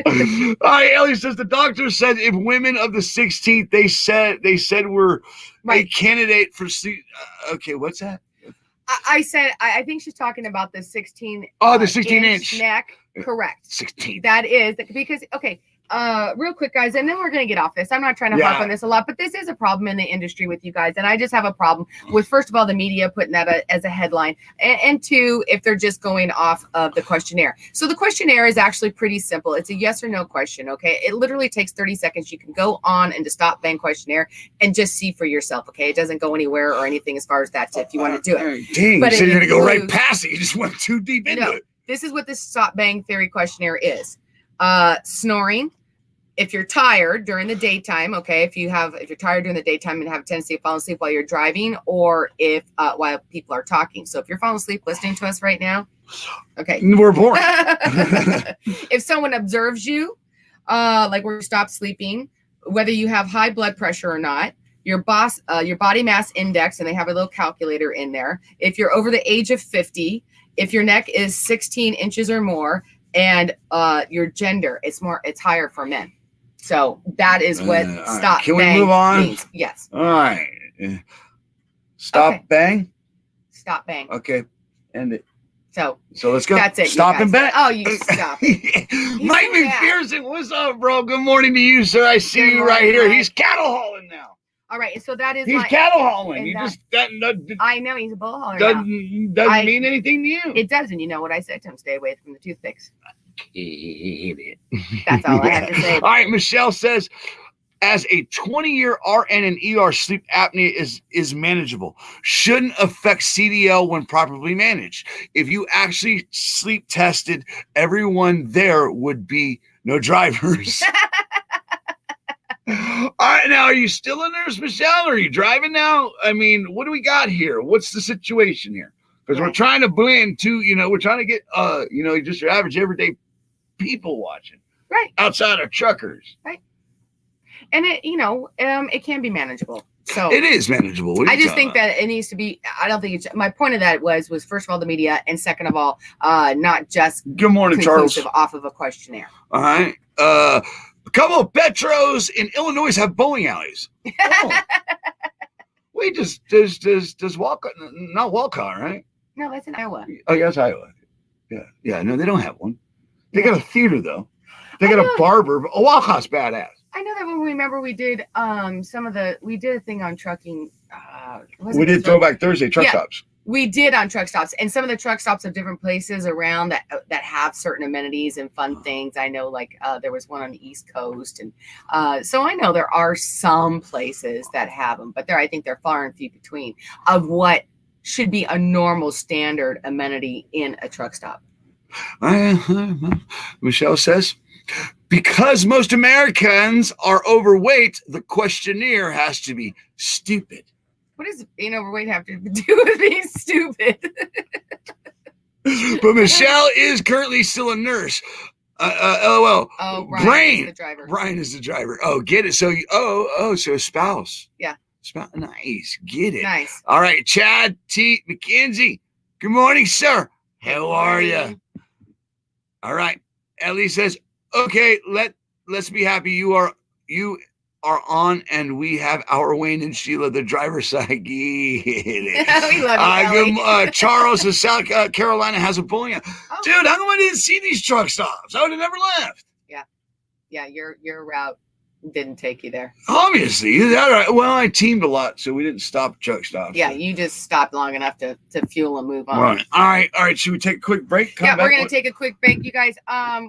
All right, Ellie says the doctor said if women of the 16th, they said we're a candidate for. Okay, what's that? I said I think she's talking about the 16. Oh, the 16-inch neck. Correct. 16. That is because okay. Real quick, guys, and then we're going to get off this. I'm not trying to harp on this a lot, but this is a problem in the industry with you guys. And I just have a problem with, first of all, the media putting that as a headline. And two, if they're just going off of the questionnaire. So the questionnaire is actually pretty simple. It's a yes or no question. Okay. It literally takes 30 seconds. You can go on and to Stop Bang questionnaire and just see for yourself. Okay. It doesn't go anywhere or anything as far as that if you want to do it. Dang, but you said you're going to go right past it. You just went too deep into it. This is what this Stop Bang theory questionnaire is. Snoring. If you're tired during the daytime, okay, if you're tired during the daytime and have a tendency to fall asleep while you're driving, or if while people are talking. So if you're falling asleep listening to us right now, okay, we're boring. If someone observes you, like where you stop sleeping, whether you have high blood pressure or not, your body mass index, and they have a little calculator in there. If you're over the age of 50, if your neck is 16 inches or more, and your gender, it's higher for men. So that is what Stop Can Bang we move on? means. Yes. All right. Stop Bang? Stop Bang. Okay. End it. So let's go. that's it. Stop and bet. Oh, you stop it. Mike so bad. McPherson, what's up, bro? Good morning to you, sir. I see Good you right morning, here. Mike. He's cattle hauling now. All right, so that is He's my. cattle hauling. and You that- just that I know he's a bull hauler now. doesn't mean anything to you. It doesn't. You know what I said to him? Stay away from the toothpicks. Idiot. That's all I have to say. All right, Michelle says, as a 20-year RN and ER, sleep apnea is manageable. Shouldn't affect CDL when properly managed. If you actually sleep tested, everyone there would be no drivers. All right, now, are you still a nurse, Michelle? Are you driving now? I mean, what do we got here? What's the situation here? Because we're Right. trying to blend to, we're trying to get, just your average everyday people watching. Right. Outside of truckers. And it can be manageable. So It is manageable. What are I you just talking think that it needs to be. I don't think it's. My point of that was first of all the media, and second of all, not just about? Good morning, Charles. conclusive off of a questionnaire. All right. A couple of Petros in Illinois have bowling alleys. Oh. Wait, does Walcott, not Walcott, right? No, that's in Iowa. Oh, yeah, that's Iowa. Yeah. No, they don't have one. They got a theater though. They I got a know. barber. But Walcott's badass. I know that when we did we did a thing on trucking. We did Throwback Thursday truck Yeah. stops. We did on truck stops, and some of the truck stops have different places around that have certain amenities and fun things. I know, like there was one on the East Coast, and so I know there are some places that have them, but I think they're far and few between of what should be a normal standard amenity in a truck stop. Michelle says, because most Americans are overweight, the questionnaire has to be stupid. What does being overweight have to do with being stupid? But Michelle is currently still a nurse. LOL. Oh, Brian Brain. is the driver. Brian is the driver. Oh, get it. So so a spouse. Yeah. Spouse. Nice. Get it. Nice. All right, Chad T. McKenzie. Good morning, sir. How are you? morning. All right. Ellie says, okay, let's be happy you are on, and we have our Wayne and Sheila, the driver's side. Get it. We love you, Ellie. Charles of South Carolina has a bowling alley. Oh. Dude, how come I didn't see these truck stops? I would have never left. Yeah, your route didn't take you there. Obviously. All right. Well, I teamed a lot, so we didn't stop truck stops. Yeah, you just stopped long enough to fuel and move on. Right. All right. Should we take a quick break? Come Yeah, we're back. gonna take a quick break, you guys.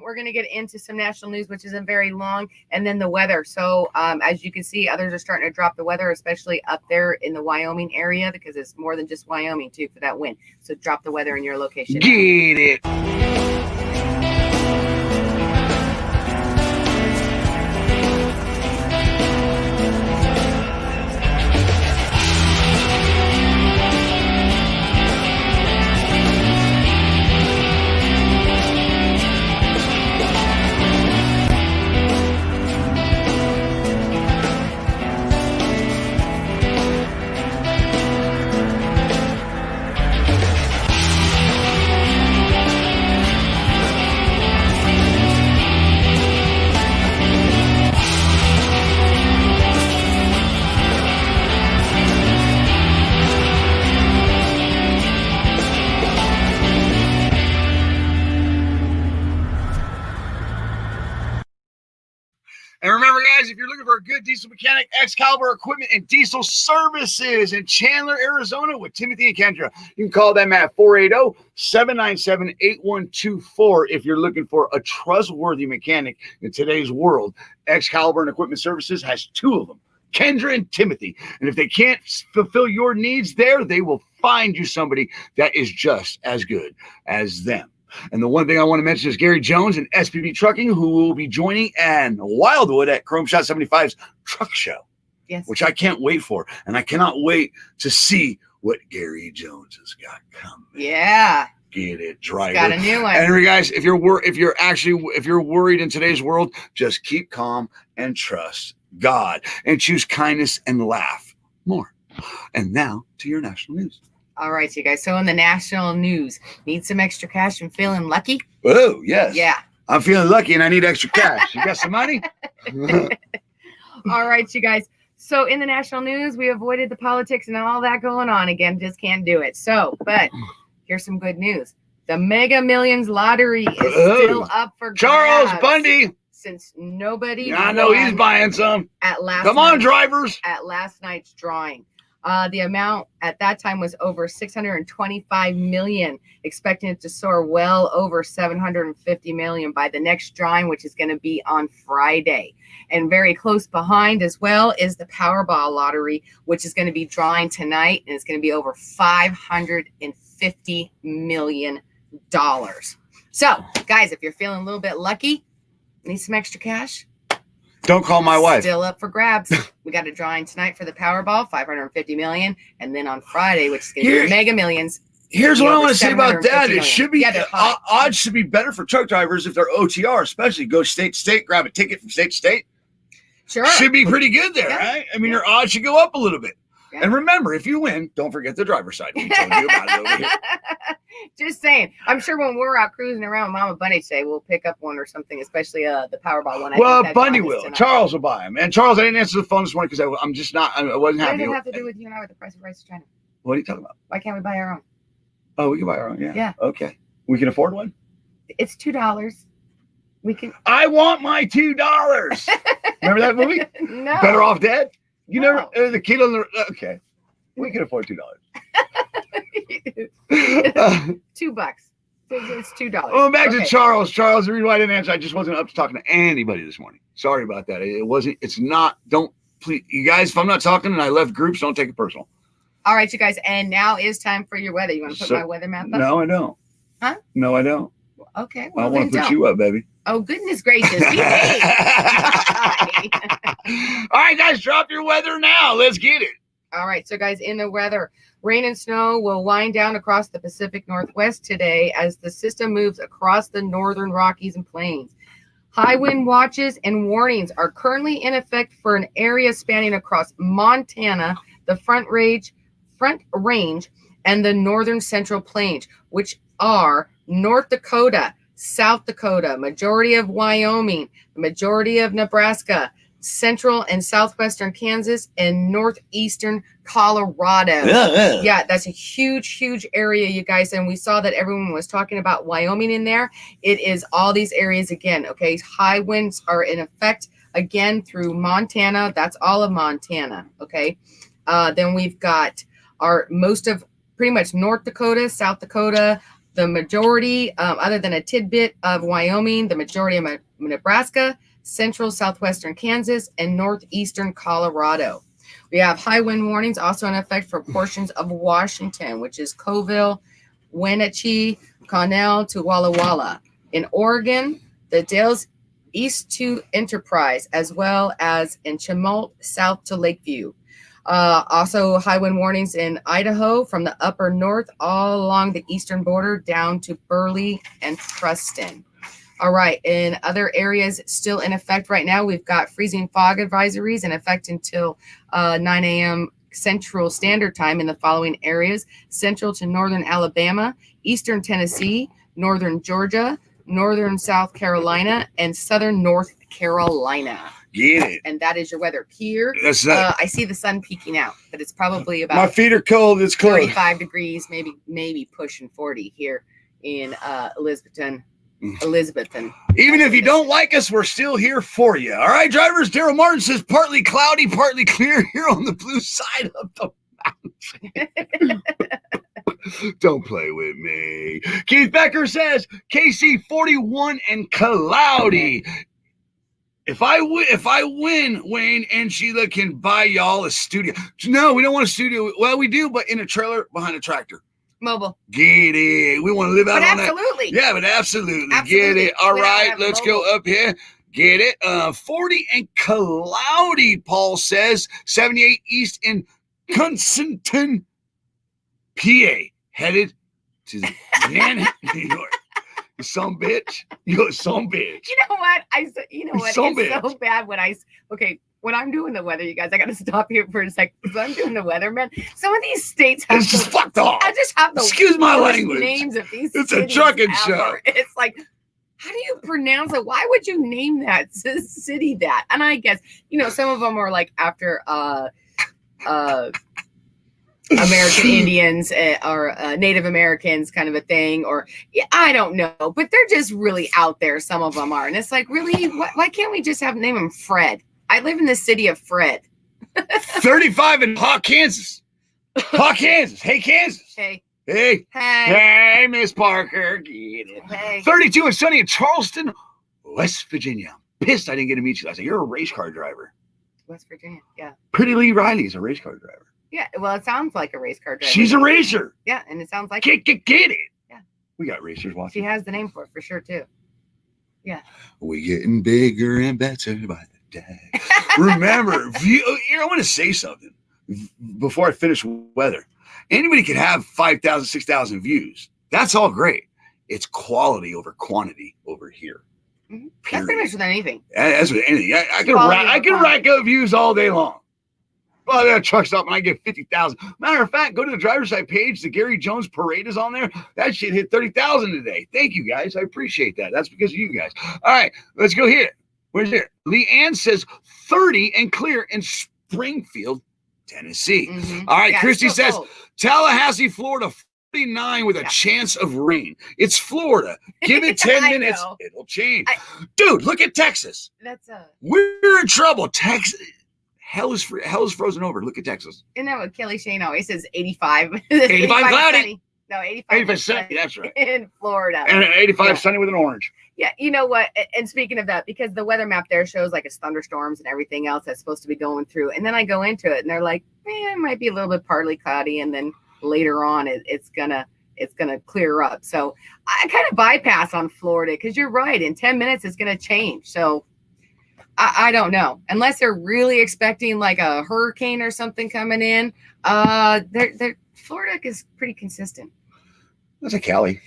We're gonna get into some national news, which isn't very long, and then the weather. So, as you can see, others are starting to drop the weather, especially up there in the Wyoming area, because it's more than just Wyoming too for that wind. So, drop the weather in your location. Get it. And remember, guys, if you're looking for a good diesel mechanic, Excalibur Equipment and Diesel Services in Chandler, Arizona with Timothy and Kendra, you can call them at 480-797-8124 if you're looking for a trustworthy mechanic in today's world. Excalibur and Equipment Services has two of them, Kendra and Timothy. And if they can't fulfill your needs there, they will find you somebody that is just as good as them. And the one thing I want to mention is Gary Jones and SPB Trucking, who will be joining Ann Wildwood at Chrome Shot 75's Truck Show, Yes. which I can't wait for. And I cannot wait to see what Gary Jones has got coming. Yeah. Get it, driver. Got a new one. And guys, if you're worried in today's world, just keep calm and trust God and choose kindness and laugh more. And now to your national news. All right, you guys. So in the national news, need some extra cash and feeling lucky? Oh, yes. Yeah. I'm feeling lucky and I need extra cash. You got some money? All right, you guys. So in the national news, we avoided the politics and all that going on again. Just can't do it. So, but here's some good news. The Mega Millions lottery is still up for Charles grabs. Bundy. Since nobody I know he's won buying some. at last Come on, night's- drivers. At last night's drawing. The amount at that time was over 625 million, expecting it to soar well over 750 million by the next drawing, which is going to be on Friday. And very close behind as well is the Powerball lottery, which is going to be drawing tonight, and it's going to be over $550 million. So, guys, if you're feeling a little bit lucky, need some extra cash, Don't call my wife. still up for grabs. We got a drawing tonight for the Powerball, 550 million, and then on Friday, which is going to be Mega Millions. Here's what I over want to say about that. 750 It million. should be Yeah, they're high. odds should be better for truck drivers if they're OTR, especially go state to state, grab a ticket from state to state. Sure. Should be pretty good there, Yeah. right? I mean, your odds should go up a little bit. Yeah. And remember, if you win, don't forget the driver's side. We told you about it over here. Just saying. I'm sure when we're out cruising around Mama Bunny today, we'll pick up one or something, especially the Powerball one. I Well, think that Bundy drawing is will. tonight. Charles will buy them. And Charles, I didn't answer the phone this morning because I'm just not. I wasn't What happy. does it have to do with you and I with the price of rice in China? What are you talking about? Why can't we buy our own? Oh, we can buy our own. Yeah. Yeah. Okay. We can afford one. It's $2. We can. I want my $2. Remember that movie? No. Better Off Dead. You No. never the kid on the. Okay. We can afford $2. $2. It's $2. Well, back to Okay. Charles. Charles, the reason why I didn't answer, I just wasn't up to talking to anybody this morning. Sorry about that. It wasn't. It's not. Don't please, you guys. If I'm not talking and I left groups, don't take it personal. All right, you guys, and now is time for your weather. You want to put So- my weather map up? No, I don't. Huh? No, I don't. Okay. I Well, want then to put don't. you up, baby. Oh, goodness gracious. Behave. All right, guys, drop your weather now. Let's get it. All right, so guys, in the weather, rain and snow will wind down across the Pacific Northwest today as the system moves across the northern Rockies and Plains. High wind watches and warnings are currently in effect for an area spanning across Montana, the Front Range, and the northern Central Plains, which are North Dakota, South Dakota, majority of Wyoming, the majority of Nebraska, central and southwestern Kansas, and northeastern Colorado. Yeah, that's a huge area, you guys. And we saw that everyone was talking about Wyoming in there. It is all these areas again. Okay, high winds are in effect again through Montana. That's all of Montana. Okay, then we've got our most of pretty much North Dakota, South Dakota, the majority, other than a tidbit of Wyoming, the majority of Nebraska, central southwestern Kansas, and northeastern Colorado. We have high wind warnings also in effect for portions of Washington, which is Coville, Wenatchee, Connell to Walla Walla. In Oregon, the Dalles east to Enterprise, as well as in Chemult south to Lakeview. Also high wind warnings in Idaho from the upper north all along the eastern border down to Burley and Preston. All right, in other areas still in effect right now, we've got freezing fog advisories in effect until 9 a.m. Central Standard Time in the following areas: central to northern Alabama, eastern Tennessee, northern Georgia, northern South Carolina, and southern North Carolina. Get it. And that is your weather here. That's not. I see the sun peeking out, but it's probably My about feet are cold. It's close. 35 degrees, maybe pushing 40 here in Elizabethton. Even if you don't like us, we're still here for you. All right, drivers. Daryl Martin says partly cloudy, partly clear here on the blue side of the mountain. Don't play with me. Keith Becker says KC 41 and cloudy. If I win, Wayne and Sheila can buy y'all a studio. No, we don't want a studio. Well, we do, but in a trailer behind a tractor. Mobile. Get it. We want to live out But on that. absolutely. Yeah, but absolutely. Get Absolutely. it. All We don't right, have let's mobile. go up here. Get it. 40 and cloudy, Paul says. 78 east in Constantin, PA. Headed to Manhattan, New York. You some bitch. You some bitch. You know what? It's So so bad when I'm doing the weather, you guys, I got to stop here for a second. Because I'm doing the weather, man. Some of these states have It's just fucked off. I just have the Excuse my worst language. names of these It's a cities trucking ever. show. It's like, how do you pronounce it? Why would you name that city that? And I guess, some of them are like after American Indians or Native Americans kind of a thing, or I don't know, but they're just really out there. Some of them are, and it's like, really, why can't we just name him Fred? I live in the city of Fred. 35 in Hawk, Kansas. Hawk, Kansas. Hey, Kansas. Hey. Hey. Hey. Hey, Miss Parker. Get it. Hey. 32 and sunny in Charleston, West Virginia. I'm pissed I didn't get to meet you last night. You're a race car driver. West Virginia. Yeah. Pretty Lee Riley is a race car driver. Yeah. Well, it sounds like a race car driver. She's a racer. Yeah, and it sounds like Get it. Yeah. We got racers watching. She has the name for it for sure too. Yeah. We're getting bigger and better by the day. Remember, I want to say something before I finish weather. Anybody can have 5,000, 6,000 views. That's all great. It's quality over quantity over here. Mm-hmm. That's pretty much with anything. That's with anything. I can rack up views all day long. Well, that truck stop and I get 50,000. Matter of fact, go to the driver's side page. The Gary Jones parade is on there. That shit hit 30,000 today. Thank you, guys. I appreciate that. That's because of you guys. All right, let's go here. Where's it? Leanne says 30 and clear in Springfield, Tennessee. Mm-hmm. All right, Christy says cold. Tallahassee, Florida, 49 with a chance of rain. It's Florida. Give it 10 minutes. Know. It'll change. Dude, look at Texas. That's We're in trouble. Texas. Hell is frozen over. Look at Texas. Isn't that what Kelly Shane always says? 85. 85 cloudy. Sunny. No, 85. 85 sunny. That's right. In Florida. And 85 sunny with an orange. Yeah, you know what? And speaking of that, because the weather map there shows like it's thunderstorms and everything else that's supposed to be going through. And then I go into it and they're like, it might be a little bit partly cloudy. And then later on it's gonna clear up. So I kind of bypass on Florida because you're right. In 10 minutes, it's gonna change. So I don't know. Unless they're really expecting like a hurricane or something coming in. Florida is pretty consistent. That's a Cali.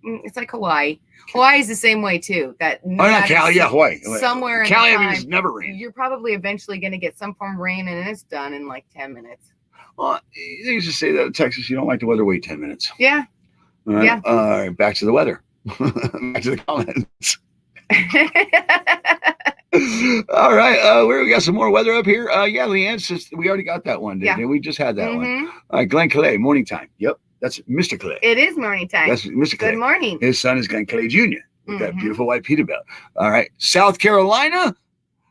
It's like Hawaii. Hawaii is the same way too. Not Cali, yeah, Hawaii. Somewhere in Cali, the time, it's never rained. you're probably eventually going to get some form of rain, and it's done in like 10 minutes. Well, you used to say that in Texas, you don't like the weather, wait 10 minutes. Yeah. All right. Yeah. All right, back to the weather. Back to the comments. All right, we got some more weather up here. Yeah, Leanne says we already got that one. Didn't we? We just had that one. All right, Glenn Clay, morning time. Yep, that's Mr. Clay. It is morning time. That's Mr. Clay. Good morning. His son is Glenn Clay Jr. with that beautiful white Peterbilt. All right, South Carolina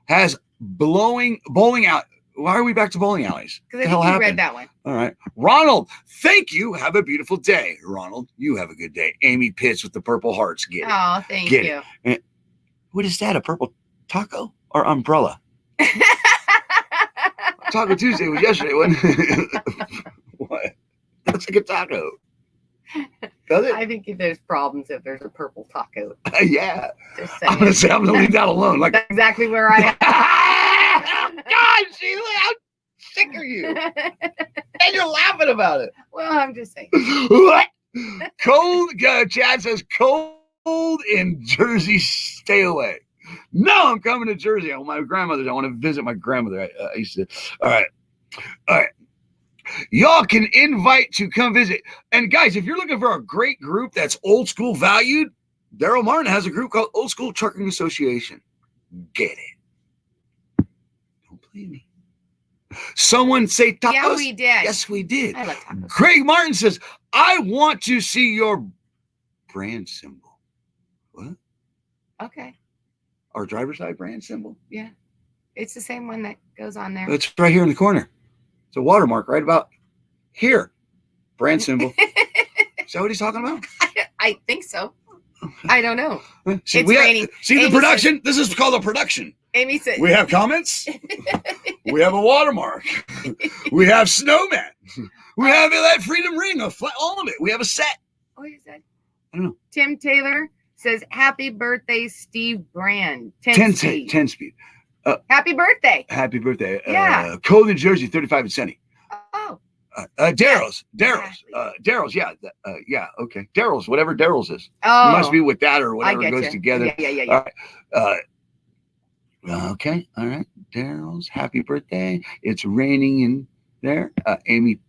has bowling out. Why are we back to bowling alleys? Because I think you read that one. All right. Ronald, thank you. Have a beautiful day. Ronald, you have a good day. Amy Pitts with the purple hearts. Get it. Oh, thank Get you. It. What is that? A purple taco or umbrella? Taco Tuesday was yesterday, wasn't it? What? That's like a taco. Does it? I think if there's problems if there's a purple taco. Yeah. Just I'm going to say I'm going to leave that alone. Like, that's exactly where I am. God, Sheila, how sick are you? And you're laughing about it. Well, I'm just saying. What? Cold, Chad says, cold in Jersey, stay away. No, I'm coming to Jersey. I want to visit my grandmother. I used to. All right. Y'all can invite to come visit. And guys, if you're looking for a great group that's old school valued, Daryl Martin has a group called Old School Trucking Association. Get it. Don't blame me. Someone say tacos. Yeah, we did. Yes, we did. I love tacos. Craig Martin says, I want to see your brand symbol. What? Okay. Our driver's side brand symbol? Yeah. It's the same one that goes on there. It's right here in the corner. It's a watermark right about here. Brand symbol. Is that what he's talking about? I think so. I don't know. See, It's raining. See the Amy production? This is called a production. Amy said We have comments. We have a watermark. We have snowman. We have that freedom ring. All of it. We have a set. What is that? I don't know. Tim Taylor says, happy birthday, Steve Brand. 10 speed. Happy birthday. Happy birthday. Yeah. Cold in Jersey, 35 and sunny. Oh. Daryl's. Yeah. Yeah. Okay. Daryl's, whatever Daryl's is. Oh. It must be with that or whatever goes you. together. Yeah. All right. Okay. All right. Daryl's. Happy birthday. It's raining in there. Amy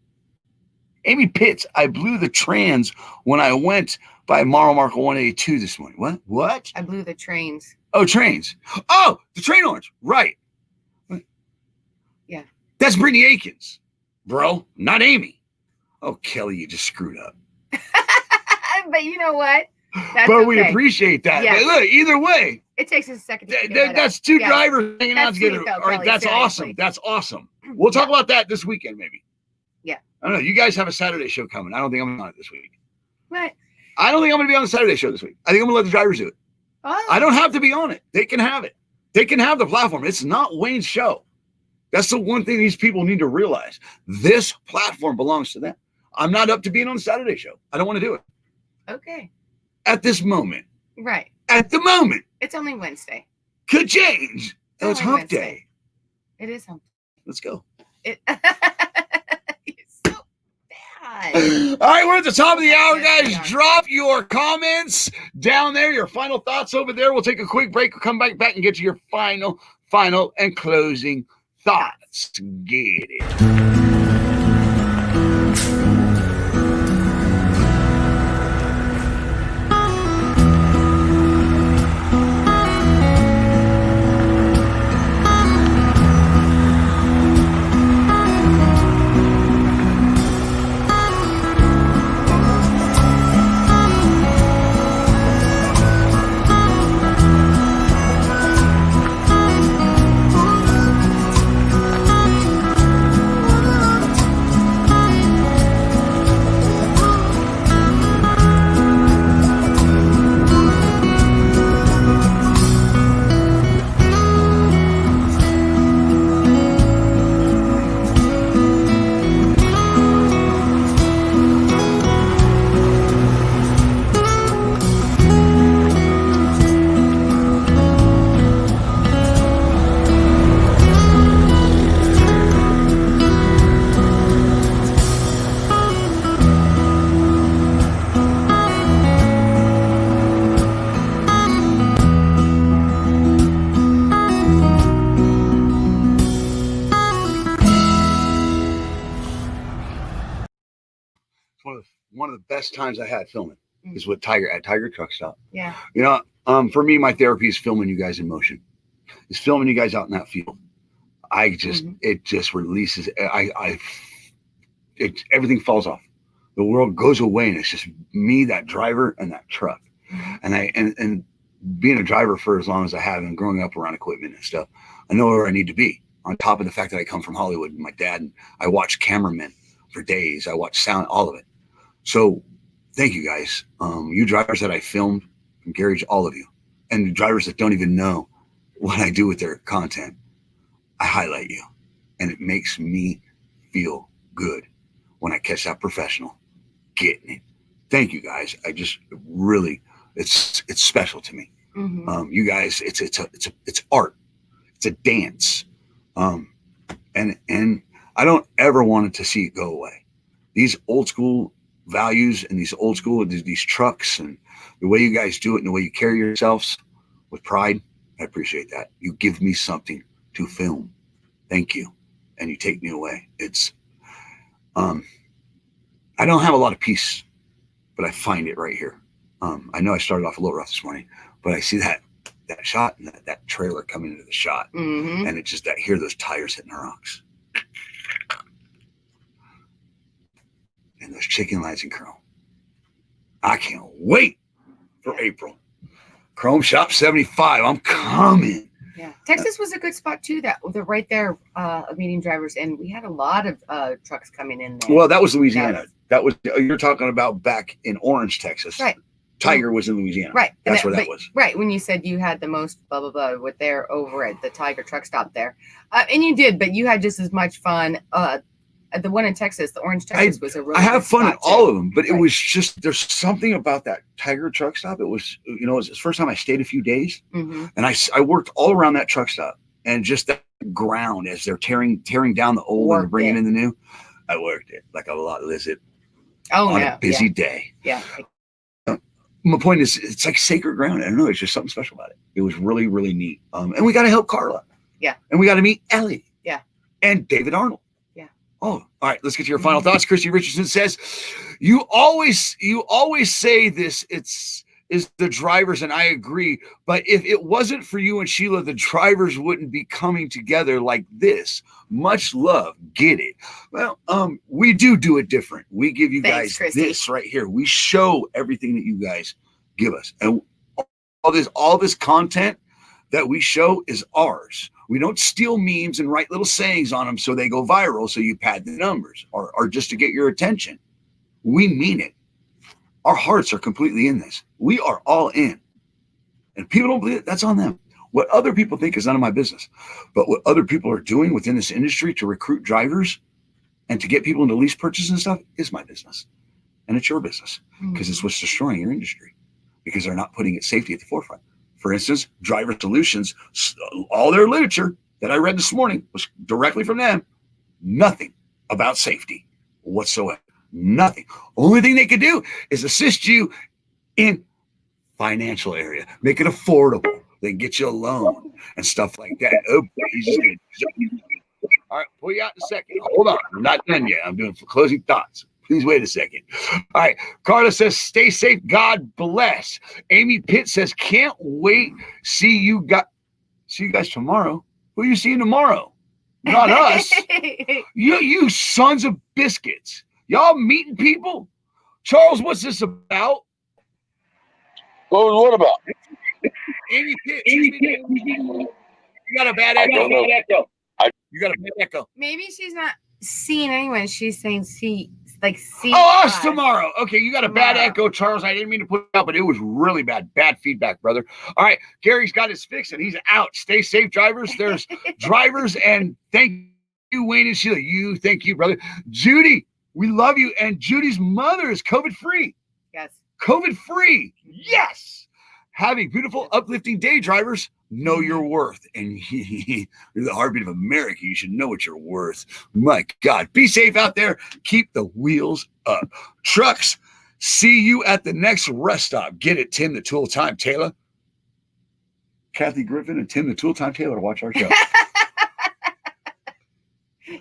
Pitts. I blew the trans when I went by Mile Marker 182 this morning. What? I blew the trains. Oh, trains. Oh, the train orange. Right. Yeah. That's Brittany Akins, bro. Not Amy. Oh, Kelly, you just screwed up. But you know what? That's But we okay. appreciate that. Yes. But look, either way, It takes us a second to figure that that's out. two Yes. drivers hanging out That's together. sweet, though, All right, Kelly, that's seriously. awesome. That's awesome. We'll talk about that this weekend, maybe. Yeah. I don't know. You guys have a Saturday show coming. I don't think I'm on it this week. What? I don't think I'm going to be on the Saturday show this week. I think I'm going to let the drivers do it. Oh. I don't have to be on it. They can have it. They can have the platform. It's not Wayne's show. That's the one thing these people need to realize. This platform belongs to them. I'm not up to being on the Saturday show. I don't want to do it. Okay. At this moment. Right. At the moment. It's only Wednesday. Could change. Oh, it's only hump Wednesday. day. It is hump. Let's go. You're so bad. All right, we're at the top of the hour, Yes, guys. we are. Drop your comments down there, your final thoughts over there. We'll take a quick break. We'll come back and get to your final, and closing thoughts. Get it. One of the best times I had filming is with Tiger Truck Stop. Yeah. You know, for me, my therapy is filming you guys in motion. It's filming you guys out in that field. It just releases. Everything falls off. The world goes away, and it's just me, that driver, and that truck. And being a driver for as long as I have, and growing up around equipment and stuff, I know where I need to be. On top of the fact that I come from Hollywood, and my dad, and I watch cameramen for days. I watch sound, all of it. So thank you guys. You drivers that I filmed, Gary, all of you, and the drivers that don't even know what I do with their content. I highlight you, and it makes me feel good when I catch that professional getting it. Thank you guys. I just really, it's special to me. Mm-hmm. You guys, it's art. It's a dance. And I don't ever want to see it go away. These old school values and these trucks and the way you guys do it and the way you carry yourselves with pride, I appreciate that. You give me something to film. Thank you. And you take me away. It's I don't have a lot of peace, but I find it right here. I know I started off a little rough this morning, but I see that shot and that trailer coming into the shot, and it's just that hear those tires hitting the rocks. And those chicken lights in Chrome. I can't wait for April. Chrome Shop 75. I'm coming. Yeah. Texas was a good spot too. They're right there meeting drivers, and we had a lot of trucks coming in there. Well, that was Louisiana. That was you're talking about back in Orange, Texas. Right. Tiger was in Louisiana. Right. That's where that was. Right. When you said you had the most blah, blah, blah with there over at the Tiger Truck Stop there. And you did, but you had just as much fun. The one in Texas, the Orange, Texas was a really I have good fun spot at all too. of them, but Right. it was just, there's something about that Tiger Truck Stop. It was, it was the first time I stayed a few days, and I worked all around that truck stop, and just that ground as they're tearing down the old and bringing in the new. I worked it like a lot lizard on a busy day. Yeah. My point is, it's like sacred ground. I don't know. It's just something special about it. It was really, really neat. And we got to help Carla. Yeah. And we got to meet Ellie. Yeah. And David Arnold. Yeah. Oh, all right. Let's get to your final thoughts. Christy Richardson says, you always say this. is the drivers, and I agree. But if it wasn't for you and Sheila, the drivers wouldn't be coming together like this. Much love, get it. Well, we do it different. We give you Thanks, guys Christy. this right here. We show everything that you guys give us, and all this content that we show is ours. We don't steal memes and write little sayings on them so they go viral, so you pad the numbers or just to get your attention. We mean it. Our hearts are completely in this. We are all in. And people don't believe it, that's on them. What other people think is none of my business. But what other people are doing within this industry to recruit drivers and to get people into lease purchases and stuff is my business. And it's your business because it's what's destroying your industry because they're not putting its safety at the forefront. For instance, Driver Solutions, all their literature that I read this morning was directly from them. Nothing about safety whatsoever. Nothing. Only thing they could do is assist you in financial area, make it affordable. They can get you a loan and stuff like that. Oh, all right, pull you out in a second. Hold on, I'm not done yet. I'm doing closing thoughts. Please wait a second. All right, Carla says, "Stay safe. God bless." Amy Pitt says, "Can't wait. See you guys tomorrow." Who are you seeing tomorrow? Not us. You sons of biscuits. Y'all meeting people? Charles, what's this about? What about? Amy Pitt. You got a bad echo. You got a bad echo. Maybe she's not seeing anyone. She's saying see. Oh, us tomorrow. Okay, you got a bad echo, Charles. I didn't mean to put it out, but it was really bad. Bad feedback, brother. All right, Gary's got his fix and he's out. Stay safe, drivers. There's drivers, and thank you, Wayne and Sheila. Thank you, brother. Judy, we love you. And Judy's mother is COVID-free. Yes. COVID-free. Yes. Have a beautiful, uplifting day, drivers. Know your worth. And you're the heartbeat of America. You should know what you're worth. My God. Be safe out there. Keep the wheels up. Trucks, see you at the next rest stop. Get it, Tim the Tool Time Taylor. Kathy Griffin and Tim the Tool Time Taylor watch our show.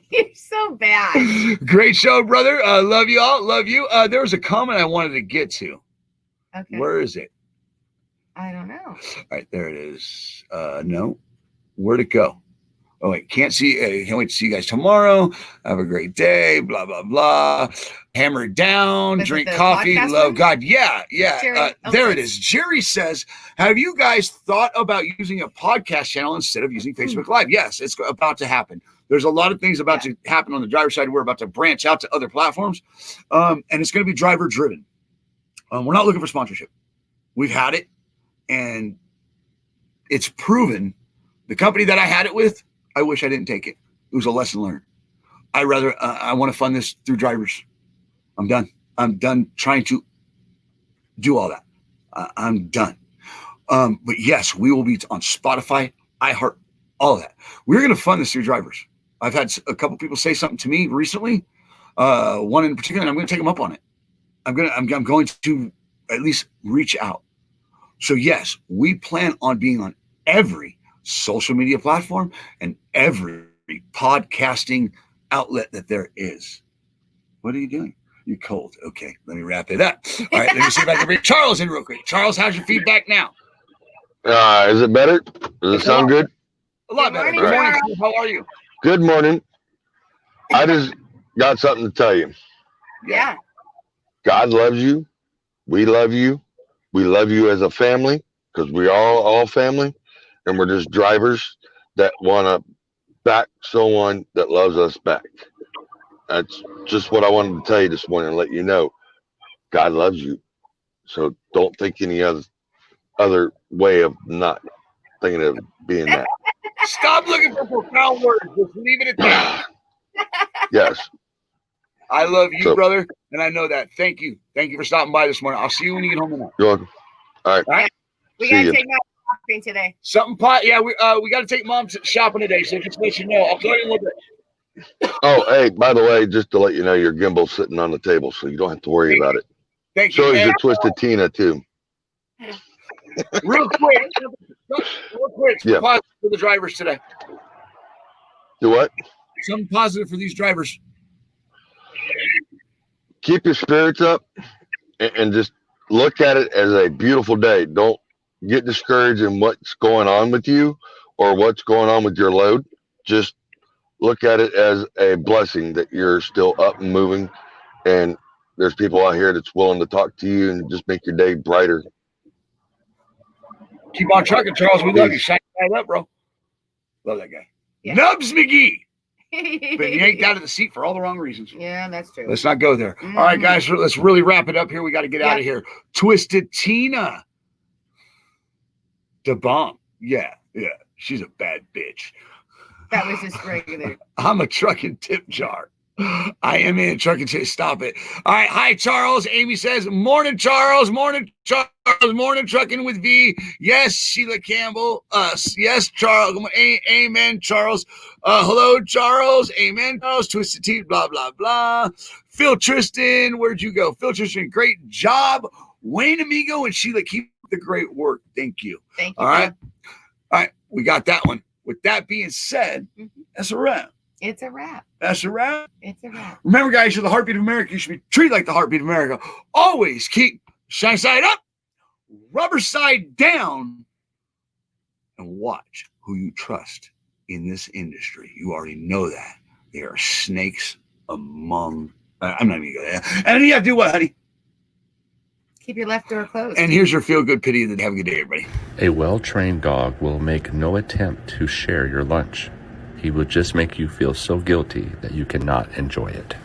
You're so bad. Great show, brother. Love you all. Love you. There was a comment I wanted to get to. Okay. Where is it? I don't know. All right, there it is. No. Where'd it go? Oh, wait. Can't wait to see you guys tomorrow. Have a great day. Blah, blah, blah. Hammer down. Drink coffee. Love God. Yeah. There it is. Jerry says, have you guys thought about using a podcast channel instead of using Facebook Live? Yes, it's about to happen. There's a lot of things about to happen on the driver's side. We're about to branch out to other platforms, and it's going to be driver driven. We're not looking for sponsorship. We've had it, and it's proven. The company that I had it with, I wish I didn't take it. It was a lesson learned. I want to fund this through drivers. I'm done. I'm done trying to do all that. I'm done. But yes, we will be on Spotify, iHeart, all of that. We're going to fund this through drivers. I've had a couple people say something to me recently. One in particular, and I'm going to take them up on it. I'm going to at least reach out. So yes, we plan on being on every social media platform and every podcasting outlet that there is. What are you doing? You're cold. Okay, let me wrap it up. All right, let me see if I can bring Charles in real quick. Charles, how's your feedback now? Is it better? Does it sound good? A lot better. Good morning. How are you? Good morning. I just got something to tell you. Yeah. God loves you. We love you. We love you as a family because we are all family, and we're just drivers that want to back someone that loves us back. That's just what I wanted to tell you this morning and let you know. God loves you. So don't think any other way of not thinking of being that. Stop looking for profound words. Just leave it at that. Yes. I love you, brother, and I know that. Thank you. Thank you for stopping by this morning. I'll see you when you get home tonight. You're welcome. All right. We got to take Mom shopping today. We got to take Mom shopping today, so just let you know. I'll tell you a little bit. Oh, hey, by the way, just to let you know, your gimbal's sitting on the table, so you don't have to worry about it. Thank you. So is your Twisted Tina, too. Real quick. Yeah. Positive for the drivers today. Do what? Something positive for these drivers. Keep your spirits up and just look at it as a beautiful day. Don't get discouraged in what's going on with you or what's going on with your load. Just look at it as a blessing that you're still up and moving, and there's people out here that's willing to talk to you and just make your day brighter. Keep on trucking, Charles. We love you. Peace. Shine that up, bro. Love that guy. Yeah. Nubs McGee. But you ain't got to the seat for all the wrong reasons. Yeah, that's true. Let's not go there. All right, guys, let's really wrap it up here. We got to get out of here. Twisted Tina. The bomb. Yeah. She's a bad bitch. That was just regular. I'm a trucking tip jar. I am in trucking tip. Stop it. All right. Hi, Charles. Amy says, morning, Charles. Morning, Charles. Morning, trucking with V. Yes, Sheila Campbell. Us. Yes, Charles. Amen, Charles. Hello, Charles. Amen, Charles. Twisted Tea. Blah, blah, blah. Phil Tristan. Where'd you go? Phil Tristan. Great job. Wayne Amigo and Sheila, keep the great work. Thank you. Thank you. All right. All right. We got that one. With that being said, that's a wrap. It's a wrap. That's a wrap. It's a wrap. Remember, guys, you're the heartbeat of America. You should be treated like the heartbeat of America. Always keep shine side up, rubber side down, and watch who you trust in this industry. You already know that. There are snakes among. I'm not even going to go there. And you have to do what, honey? Keep your left door closed. And here's your feel-good pity of the day. Have a good day, everybody. A well-trained dog will make no attempt to share your lunch. He will just make you feel so guilty that you cannot enjoy it.